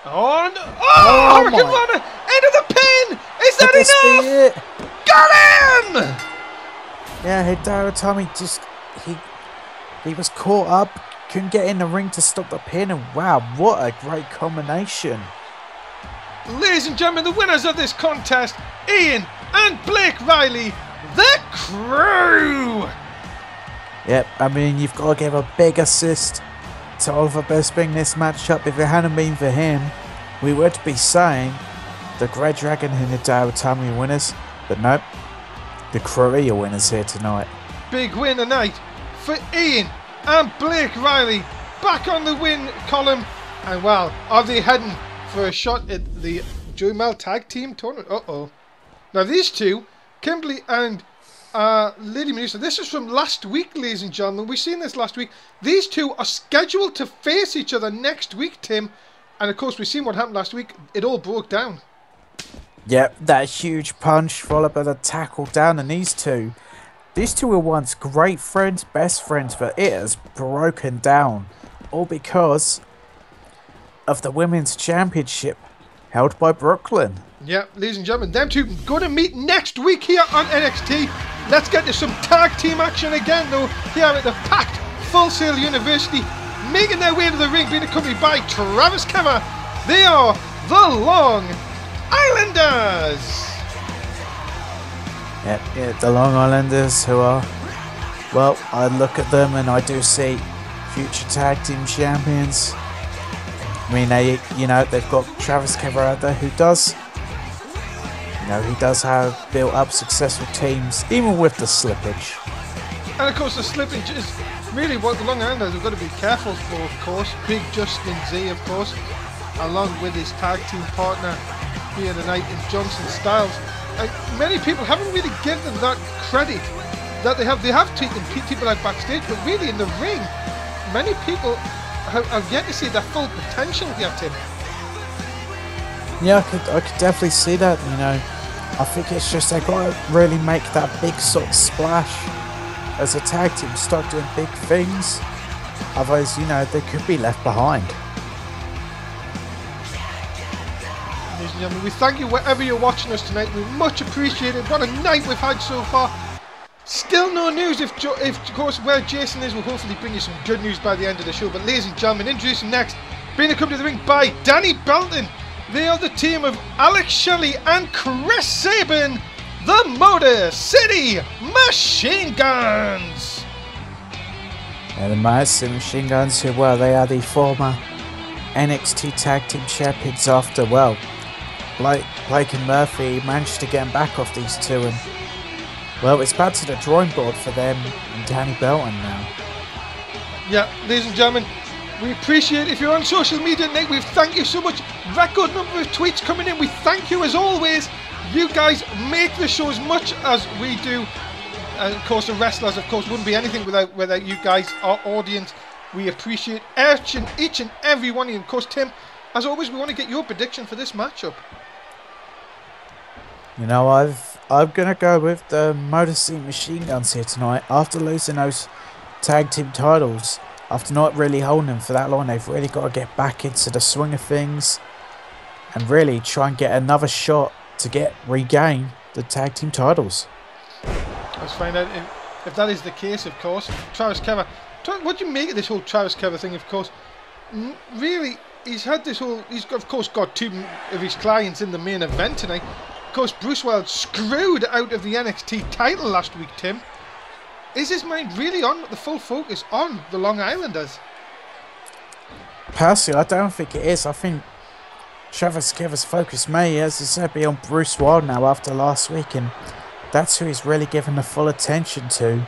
oh, no. Oh, Hurricane Runner into the pin. Is that enough? Got him! Yeah, Hideo Itami just he was caught up, couldn't get in the ring to stop the pin, and wow, what a great combination. Ladies and gentlemen, the winners of this contest, Ian and Blake Riley, the Crew. Yep, I mean, you've got to give a big assist to Oliver Bisping this matchup. If it hadn't been for him, we would be saying the Great Dragon and Hideo Itami winners, but nope, the Crew are your winners here tonight. Big win tonight for Ian and Blake Riley, back on the win column, and well, are they heading for a shot at the Joey Mel Tag Team Tournament? Now these two, Kimberly and Lady Medusa, this is from last week, ladies and gentlemen. We've seen this last week. These two are scheduled to face each other next week, Tim. And of course, we've seen what happened last week. It all broke down. Yep, that huge punch followed by the tackle down, and these two were once great friends, best friends, but it has broken down. All because of the Women's Championship held by Brooklyn. Yeah, ladies and gentlemen, them two going to meet next week here on NXT. Let's get to some tag team action again, though, here at the packed Full Sail University. Making their way to the ring, being accompanied by Travis Kemmer. They are the Long Islanders. Yep, the Long Islanders, who are Well, I look at them and I do see future tag team champions. I mean, they've got Travis Kever out there who does, he does have built up successful teams, even with the slippage. And of course, the slippage is really what the Long Islanders have got to be careful for, of course. Big Justin Z, of course, along with his tag team partner here tonight in Johnson Styles. Many people haven't really given them that credit that they have. They have taken people out backstage, but really in the ring, many people have yet to see their full potential here, Tim. Yeah, I could definitely see that. I think it's just they've got to really make that big sort of splash as a tag team, start doing big things. Otherwise, they could be left behind. Ladies and gentlemen, we thank you wherever you're watching us tonight. We much appreciate it. What a night we've had so far. Still no news if of course where Jason is. We'll hopefully bring you some good news by the end of the show. But ladies and gentlemen, introducing next, being accompanied to the ring by Danny Belton. They are the team of Alex Shelley and Chris Sabin, the Motor City Machine Guns. Yeah, the Motor City Machine Guns, they are the former NXT Tag Team Champions after, Blake and Murphy managed to get them back off these two, and it's back to the drawing board for them and Danny Belton now. Yeah, ladies and gentlemen, we appreciate if you're on social media tonight. We thank you so much. Record number of tweets coming in. We thank you as always. You guys make the show as much as we do. And of course, the wrestlers, of course, wouldn't be anything without you guys, our audience. We appreciate each and every one of you. Of course, Tim, as always, we want to get your prediction for this matchup. I'm gonna go with the Motor City Machine Guns here tonight. After losing those tag team titles, after not really holding them for that long, they've really got to get back into the swing of things and really try and get another shot to regain the tag team titles. Let's find out if that is the case, of course. Travis Kever. What do you make of this whole Travis Kever thing, of course? Really, he's of course got two of his clients in the main event tonight. Of course, Bruce Wild screwed out of the NXT title last week, Tim. Is his mind really on the full focus on the Long Islanders? Personally, I don't think it is. I think Travis Kever's focus may, as I said, be on Bruce Wild now after last week, and that's who he's really given the full attention to.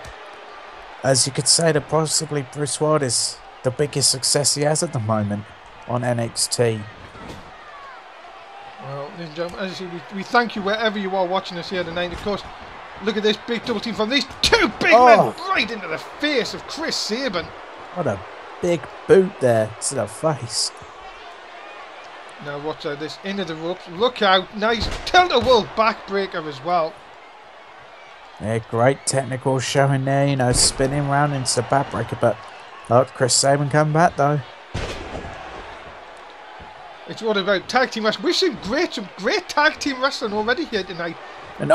As you could say that possibly Bruce Wild is the biggest success he has at the moment on NXT. Well, ladies and gentlemen, as you see, we thank you wherever you are watching us here tonight. Of course, look at this big double team from these two big men right into the face of Chris Sabin. What a big boot there to the face. Now watch out, this into the ropes. Look out, nice tilt-a-whirl backbreaker as well. Yeah, great technical showing there, spinning around into the backbreaker, but Chris Sabin come back though. It's what about tag team wrestling. We've seen some great tag team wrestling already here tonight. And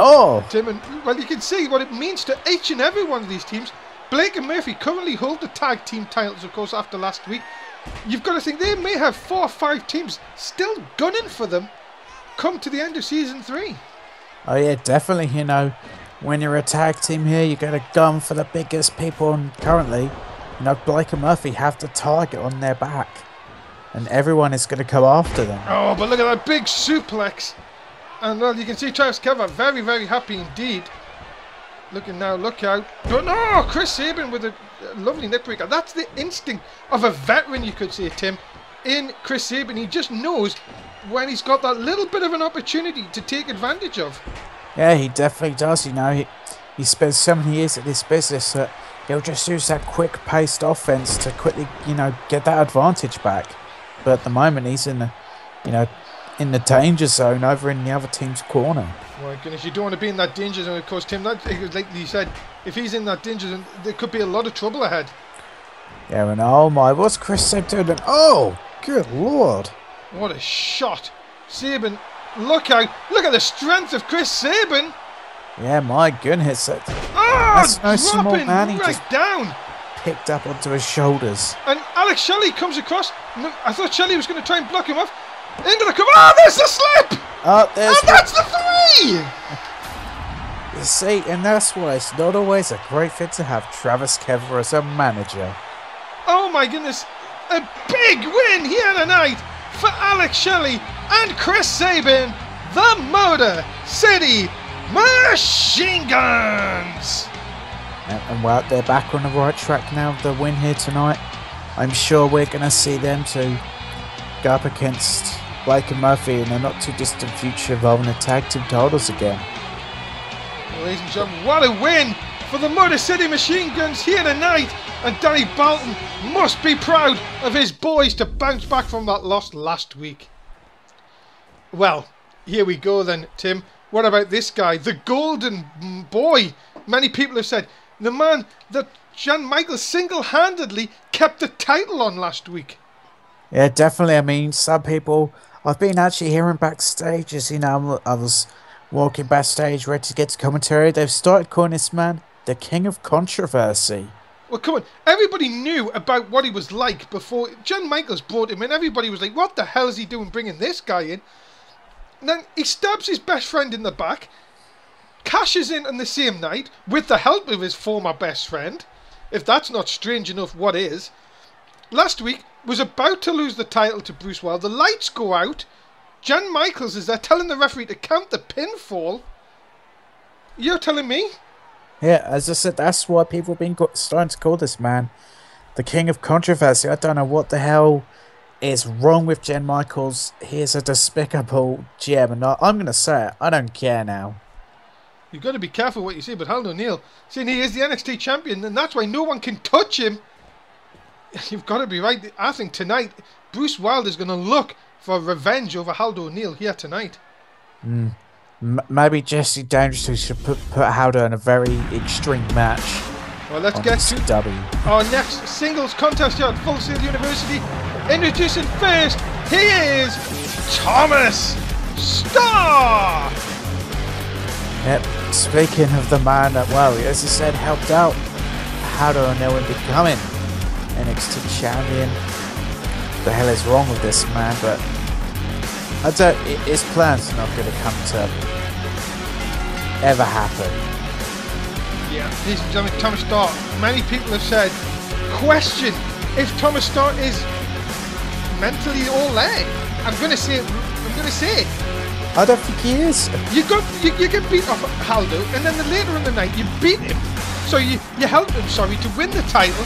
Tim, you can see what it means to each and every one of these teams. Blake and Murphy currently hold the tag team titles, of course, after last week. You've got to think they may have 4 or 5 teams still gunning for them come to the end of season 3. Oh yeah, definitely, when you're a tag team here, you got to gun for the biggest people, and currently, Blake and Murphy have the target on their back, and everyone is going to come after them. Oh, but look at that big suplex. And well, you can see Travis Kever very, very happy indeed. Looking now, look out. But no, Chris Sabin with a lovely neckbreaker. That's the instinct of a veteran, you could say, Tim. In Chris Sabin, he just knows when he's got that little bit of an opportunity to take advantage of. Yeah, he definitely does. He spent so many years at this business that he'll just use that quick-paced offense to quickly, get that advantage back. But at the moment, he's in the danger zone over in the other team's corner. My goodness, you don't want to be in that danger zone, of course, Tim. That, like you said, if he's in that danger zone, there could be a lot of trouble ahead. Yeah, and oh my, what's Chris Sabin doing? Oh, good lord. What a shot. Sabin, look out. Look at the strength of Chris Sabin. Yeah, my goodness. That's no small man. He just down. Picked up onto his shoulders. And Alex Shelley comes across. I thought Shelley was going to try and block him off. Into the cover. Oh, there's the slip. Oh, there's and that's the 3. See, and that's why it's not always a great fit to have Travis Kever as a manager. Oh my goodness, a big win here tonight for Alex Shelley and Chris Sabin, the Motor City Machine Guns. And well, they're back on the right track now with the win here tonight. I'm sure we're going to see them two go up against Blake and Murphy in the not too distant future involving the tag team titles again. Well, ladies and gentlemen, what a win for the Motor City Machine Guns here tonight. And Danny Bolton must be proud of his boys to bounce back from that loss last week. Well, here we go then, Tim. What about this guy? The Golden Boy. Many people have said the man that Shawn Michaels single-handedly kept the title on last week. Yeah, definitely. I mean, some people, I've been actually hearing backstage, as you know, I was walking backstage ready to get to commentary. They've started calling this man the King of Controversy. Well, come on. Everybody knew about what he was like before Shawn Michaels brought him in. Everybody was like, what the hell is he doing bringing this guy in? And then he stabs his best friend in the back, cashes in on the same night with the help of his former best friend. If that's not strange enough, what is? Last week, was about to lose the title to Bruce Wilder. The lights go out. Shawn Michaels is there telling the referee to count the pinfall. You're telling me? Yeah, as I said, that's why people have been starting to call this man the King of Controversy. I don't know what the hell is wrong with Shawn Michaels. He is a despicable gem, and I'm going to say it. I don't care now. You've got to be careful what you say, but Hal O'Neill, saying he is the NXT champion, and that's why no one can touch him. You've got to be right. I think tonight, Bruce Wilder's going to look for revenge over Hal O'Neill here tonight. Maybe Jesse Dangerous should put Howder in a very extreme match. Well, let's get to our next singles contest here at Full Sail University. Introducing first, he is Thomas Starr. Yep, speaking of the man that, well, as I said, helped out Howder O'Neill in becoming NXT champion. What the hell is wrong with this man? But his plan's not going to come to ever happen. Yeah, ladies and gentlemen, Thomas Starr. Many people have said, question if Thomas Starr is mentally all there. I'm going to say it. I don't think he is. You get beat off Haldo, and then later in the night you beat him. So you helped him, to win the title,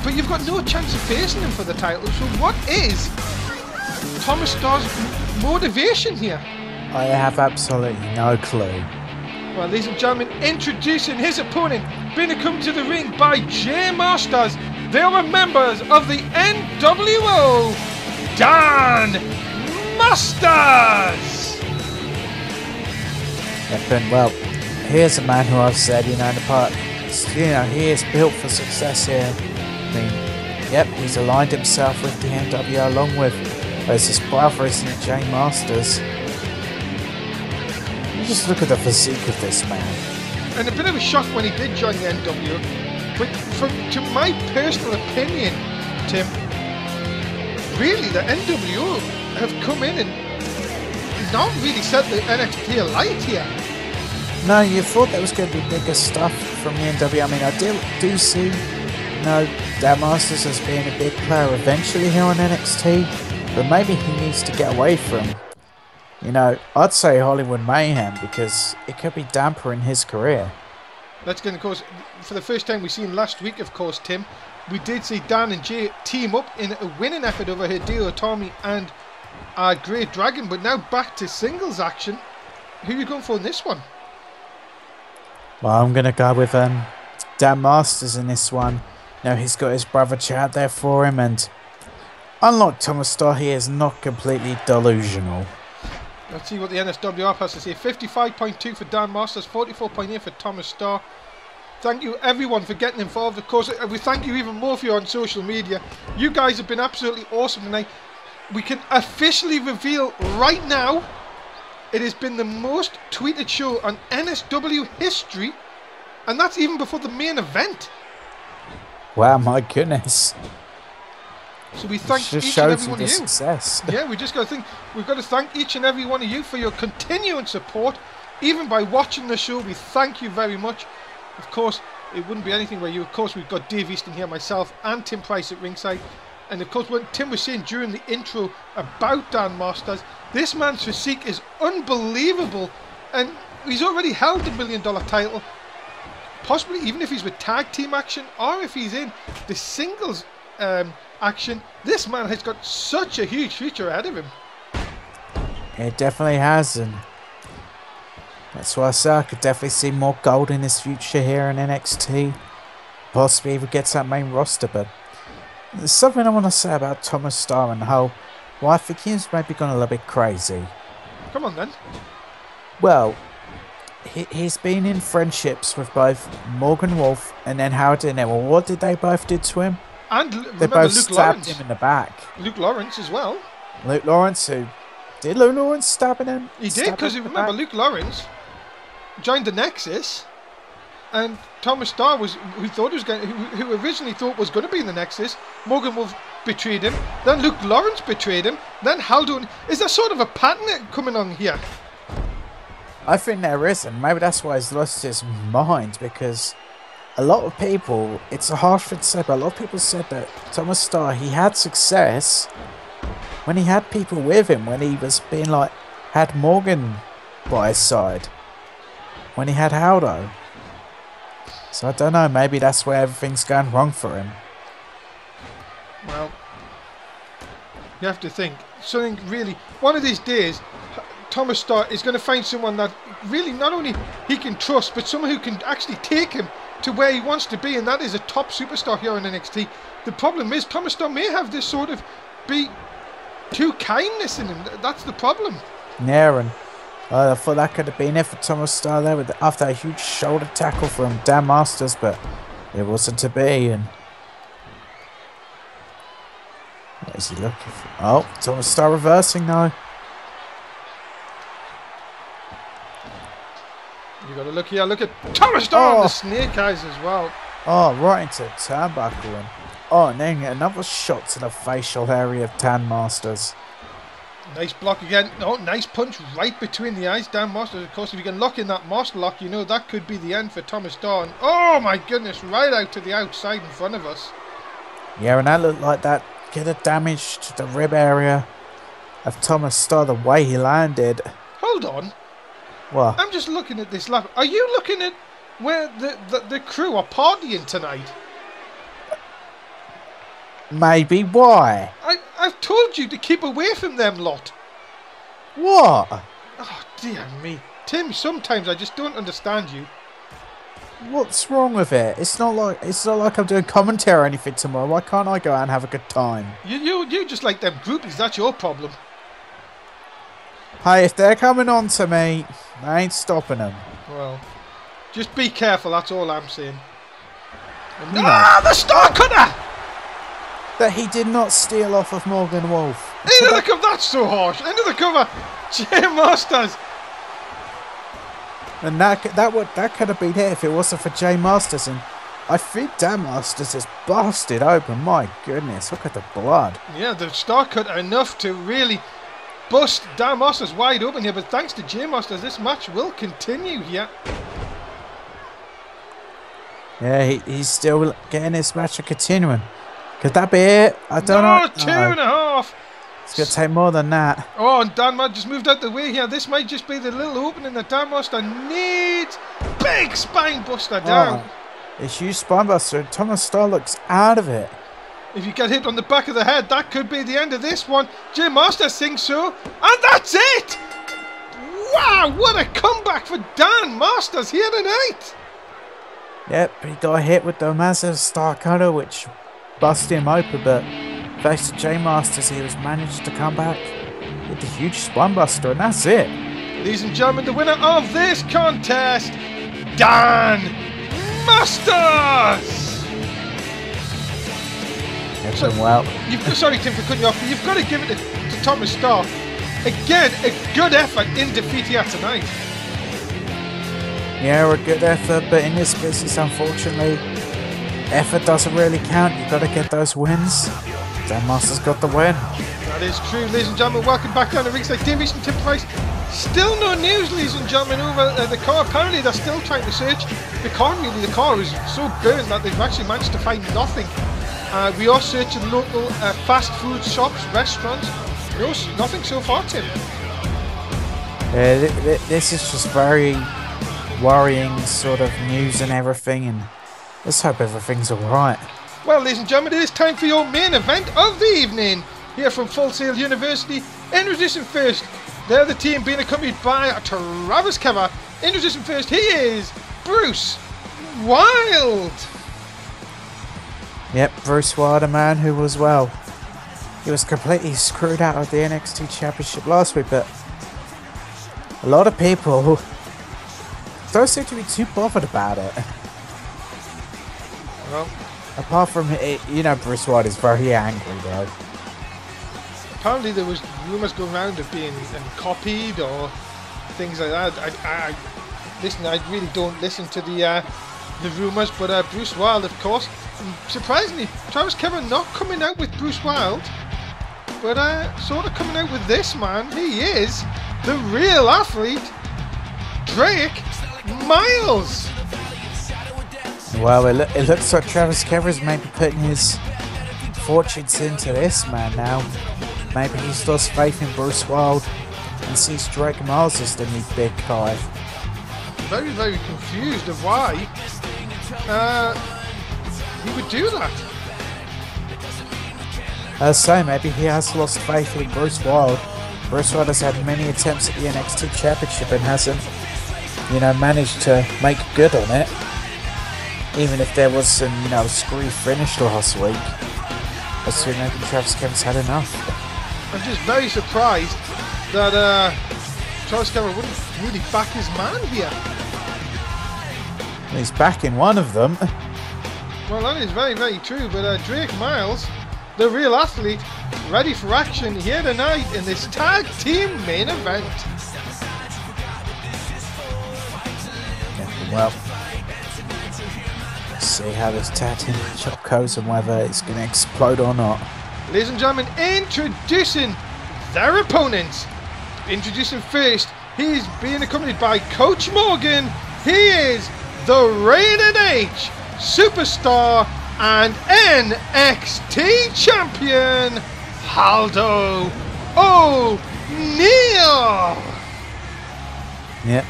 but you've got no chance of facing him for the title. So what is Thomas Starr's motivation here? I have absolutely no clue. Well, ladies and gentlemen, introducing his opponent, being come to the ring by J Masters. They are members of the NWO, Dan Masters. Yep, and well, here's a man who I've said, in the part, he is built for success here. I mean, yep, he's aligned himself with the NWO along with his brother, isn't it, Jay Masters. You just look at the physique of this man. And a bit of a shock when he did join the NWO, but to my personal opinion, Tim, really the NWO have come in and not really set the NXT alight here. No, you thought there was going to be bigger stuff from the NWO. I mean, I do see, Dan Masters as being a big player eventually here on NXT, but maybe he needs to get away from, I'd say Hollywood Mayhem, because it could be dampering his career. That's going to, of course, for the first time we've seen last week, of course, Tim, we did see Dan and Jay team up in a winning effort over Hideo Itami and Great Dragon, but now back to singles action. Who are you going for in this one? Well, I'm going to go with Dan Masters in this one. He's got his brother Chad there for him, and unlike Thomas Starr, he is not completely delusional. Let's see what the NSW has to say. 55.2 for Dan Masters, 44.8 for Thomas Starr. Thank you everyone for getting involved. Of course, we thank you even more for you on social media. You guys have been absolutely awesome tonight. We can officially reveal right now, it has been the most tweeted show on NSW history, and that's even before the main event. Wow, my goodness. So we thank each and every one of you. Success. Yeah, we've got to thank each and every one of you for your continuing support even by watching the show, we thank you very much. Of course, it wouldn't be anything where you. Of course, we've got Dave Easton here, myself, and Tim Price at ringside. And of course, what Tim was saying during the intro about Dan Masters, this man's physique is unbelievable, and he's already held the $1 million title. Possibly even if he's with tag team action, or if he's in the singles action, this man has got such a huge future ahead of him. It definitely has, and that's why I say I could definitely see more gold in his future here in NXT. Possibly even gets that main roster, but there's something I want to say about Thomas Starr and how, well, I think he's maybe gone a little bit crazy. Come on then. Well, he's been in friendships with both Morgan Wolf and then Howard Dean. Well, what did they both do to him? And they both stabbed him in the back. Luke Lawrence as well. Luke Lawrence, did Luke Lawrence stabbing him? He did, because you remember Luke Lawrence joined the Nexus, and Thomas Starr was who originally thought was going to be in the Nexus. Morgan Wolf betrayed him. Then Luke Lawrence betrayed him. Then Haldun. Is there sort of a pattern coming on here? I think there is, and maybe that's why he's lost his mind, because a lot of people, it's a harsh thing to say, but a lot of people said that Thomas Starr, he had success when he had people with him, when he was being like, had Morgan by his side, when he had Haldo. So I don't know, maybe that's where everything's going wrong for him. Well, you have to think, something really, one of these days, Thomas Starr is going to find someone that really not only he can trust, but someone who can actually take him to where he wants to be, and that is a top superstar here in NXT. The problem is Thomas Starr may have this sort of be too kindness in him. That's the problem. Yeah, and I thought that could have been it for Thomas Starr there after a huge shoulder tackle from Dan Masters, but it wasn't to be. And what is he looking for? Oh, Thomas Starr reversing now. You got to look here. Look at Thomas Starr on the snake eyes as well. Oh, right into the turnbuckle. And then another shot to the facial area of Dan Masters. Nice block again. Oh, nice punch right between the eyes. Dan Masters, of course, if you can lock in that master lock, you know that could be the end for Thomas Starr. And, oh my goodness, right out to the outside in front of us. Yeah, and that looked like that could have damaged the rib area of Thomas Starr the way he landed. Hold on. What? I'm just looking at this lap. Are you looking at where the crew are partying tonight? Maybe. Why? I've told you to keep away from them lot. What? Oh dear me, Tim. Sometimes I just don't understand you. What's wrong with it? It's not like I'm doing commentary or anything tomorrow. Why can't I go out and have a good time? You just like them groupies. That's your problem. Hey, if they're coming on to me, I ain't stopping them. Well, just be careful. That's all I'm saying. The Star Cutter! That he did not steal off of Morgan Wolf. Into the cover. That's so harsh. Into the cover. Jay Masters. And that could have been it if it wasn't for Jay Masters. And I think Dan Masters is busted open. My goodness, look at the blood. Yeah, the Star Cutter enough to really bust Dan Masters wide open here. But thanks to Jay Masters, this match will continue here. Yeah, he's still getting this match continuing. Could that be it? I don't know. 2.5. It's going to take more than that. Oh, and Dan Master just moved out the way here. This might just be the little opening that Dan Master needs. Big spine buster down. It's huge spine buster. Thomas Starr looks out of it. If you get hit on the back of the head, that could be the end of this one. Jay Master thinks so. And that's it. Wow, what a comeback for Dan Masters here tonight. Yep, he got hit with the massive Star Cutter, which busted him open, but thanks to Jay Masters, he was managed to come back with the huge spine buster, and that's it. Ladies and gentlemen, the winner of this contest, Dan Masters. Well, sorry, Tim, for cutting you off, but you've got to give it to Thomas Starr. Again, a good effort in defeat here tonight. Yeah, a good effort, but in this business, unfortunately, effort doesn't really count. You've got to get those wins. Dan Masters got the win. That is true, ladies and gentlemen. Welcome back down to ringside. Dave Easton, Tim Price, Still no news, ladies and gentlemen, over the car. Apparently they're still trying to search. The car is so burnt that they've actually managed to find nothing. We are searching local fast food shops, restaurants. Nothing so far, Tim. This is just very worrying sort of news and everything, and let's hope everything's alright. Well, ladies and gentlemen, it is time for your main event of the evening. Here from Full Sail University, introducing first, they're the team being accompanied by Travis CAW. Introducing first, he is Bruce Wild. Yep, Bruce Wild, a man who was, well, he was completely screwed out of the NXT Championship last week, but a lot of people don't seem to be too bothered about it. Well, apart from it, you know, Bruce Wild is very angry though. Apparently there was rumours going around of being copied or things like that. Listen, I really don't listen to the rumours, but Bruce Wild, of course, surprisingly, Travis CAW not coming out with Bruce Wild, but sort of coming out with this man. He is the real athlete, Drake Miles. Well, it looks like Travis CAW is maybe putting his fortunes into this man now. Maybe he's lost faith in Bruce Wild and sees Drake Miles as the new big guy. Very, very confused of why he would do that. As I say, maybe he has lost faith in Bruce Wild. Bruce Wild has had many attempts at the NXT Championship and hasn't, you know, managed to make good on it. Even if there was some, you know, screwy finish last week. I assume maybe Travis CAW's had enough. I'm just very surprised that Travis CAW wouldn't really back his man here. He's backing one of them. Well, that is very, very true, but Drake Miles, the real athlete, ready for action here tonight in this tag team main event. Yeah, well, let's see how this tag team matchup goes and whether it's going to explode or not. Ladies and gentlemen, introducing their opponents. Introducing first, he's being accompanied by Coach Morgan. He is the Rated H Superstar and NXT Champion, Haldo O'Neal. Yep,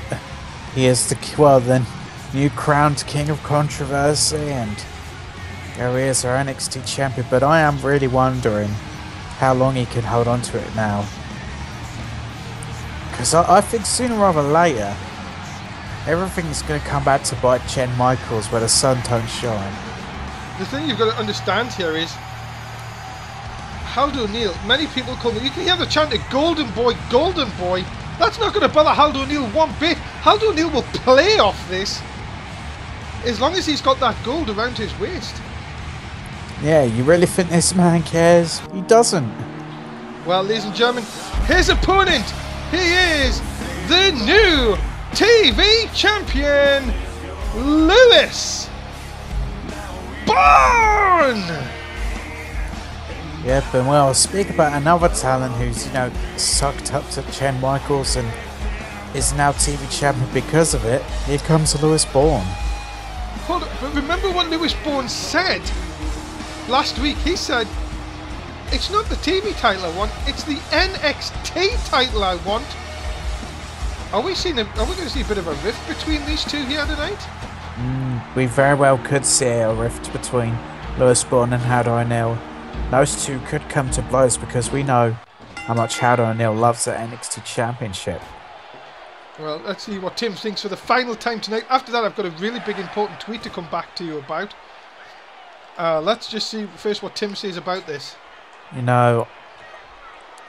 he is the new crowned King of Controversy, and there he is, our NXT Champion. But I am really wondering how long he can hold on to it now, because I think sooner rather than later everything's going to come back to bite Jen Michaels where the sun don't shine. The thing you've got to understand here is Haldo O'Neal, many people call him, you can hear the chant of Golden Boy, Golden Boy. That's not going to bother Haldo O'Neal one bit. Haldo O'Neal will play off this as long as he's got that gold around his waist. Yeah, you really think this man cares? He doesn't. Well, ladies and gentlemen, his opponent, he is the new TV champion, Lewis Bourne! Yep, and well, speak about another talent who's, you know, sucked up to Jen Michaels and is now TV champion because of it. Here comes Lewis Bourne. Hold on, but remember what Lewis Bourne said last week? He said, it's not the TV title I want, it's the NXT title I want. Are we going to see a bit of a rift between these two here tonight? We very well could see a rift between Lewis Bourne and Haldo O'Neal. Those two could come to blows because we know how much Haldo O'Neal loves the NXT Championship. Well, let's see what Tim thinks for the final time tonight. After that, I've got a really big important tweet to come back to you about. Let's just see first what Tim says about this. You know,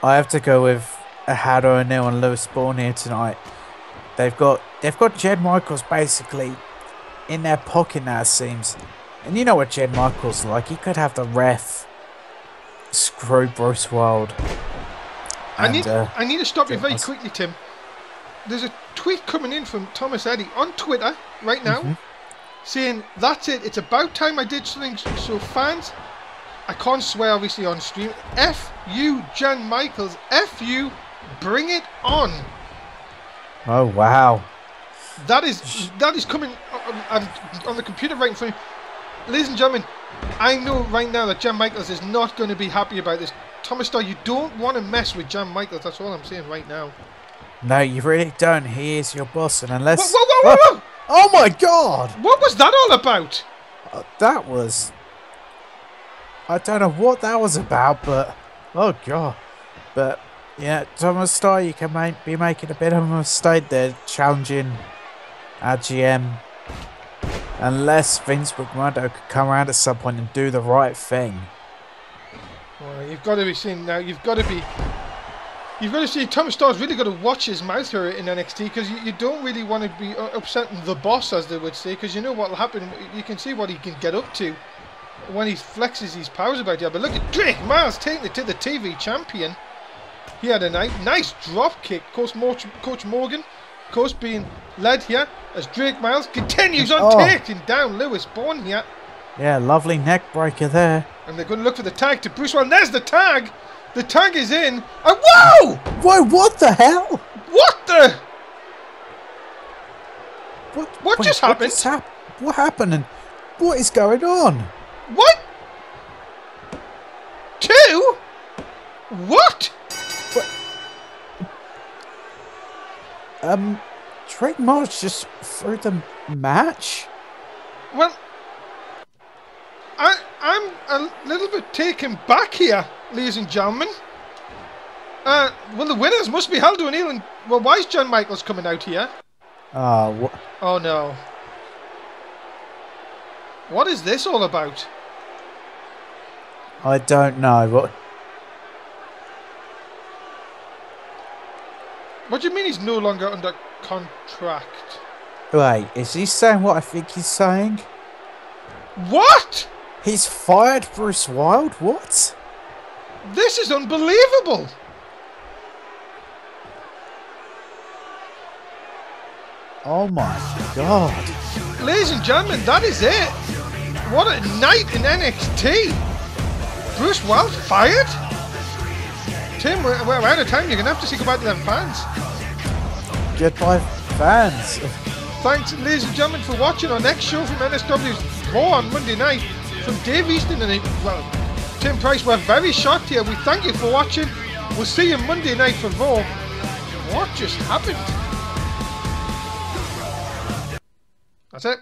I have to go with Haldo O'Neal and Lewis Bourne here tonight. They've got Jen Michaels basically in their pocket now, it seems. And you know what Jen Michaels is like. He could have the ref screw Bruce Wild. I need to stop you very quickly, Tim. There's a tweet coming in from Thomas Eddy on Twitter right now saying, that's it, it's about time I did something. So fans, I can't swear obviously on stream, F you Jen Michaels, F you, bring it on. Oh, wow. That is coming on the computer right in front of you. Ladies and gentlemen, I know right now that Jan Michaels is not going to be happy about this. Thomas Starr, you don't want to mess with Jan Michaels. That's all I'm saying right now. No, you really don't. He is your boss, and unless... Whoa! Oh my God! What was that all about? That was... I don't know what that was about, but... Oh God. But, yeah, Thomas Starr, you can be making a bit of a mistake there, challenging our GM. Unless Vince McMahon could come around at some point and do the right thing. Well, you've got to be seeing now. You've got to see Thomas Starr's really got to watch his mouth here in NXT, because you don't really want to be upsetting the boss, as they would say, because you know what will happen. You can see what he can get up to when he flexes his powers about here. But look at Drake Miles taking it to the TV champion. He had a nice drop kick. Coach Morgan, of course, being led here as Drake Miles continues on taking down Lewis Bourne here. Yeah, lovely neck breaker there. And they're going to look for the tag to Bruce. Well, there's the tag. The tag is in. Whoa! Whoa, what the hell? What the? What just happened? What happened and what is going on? What? 2? What? Drake Miles just threw the match? Well, I'm a little bit taken back here, ladies and gentlemen. Well, the winners must be held to an heel. Well, why is Jan Michaels coming out here? Oh no. What is this all about? I don't know. What do you mean he's no longer under contract? Wait, is he saying what I think he's saying? What? He's fired Bruce Wilde? What? This is unbelievable. Oh my God. Ladies and gentlemen, that is it. What a night in NXT. Bruce Wilde fired? Tim, we're out of time. You're going to have to say goodbye to them fans. Goodbye, fans. Thanks, ladies and gentlemen, for watching our next show from NSW's Raw on Monday night. From Dave Easton and, Tim Price, we're very shocked here. We thank you for watching. We'll see you Monday night for Raw. What just happened? That's it.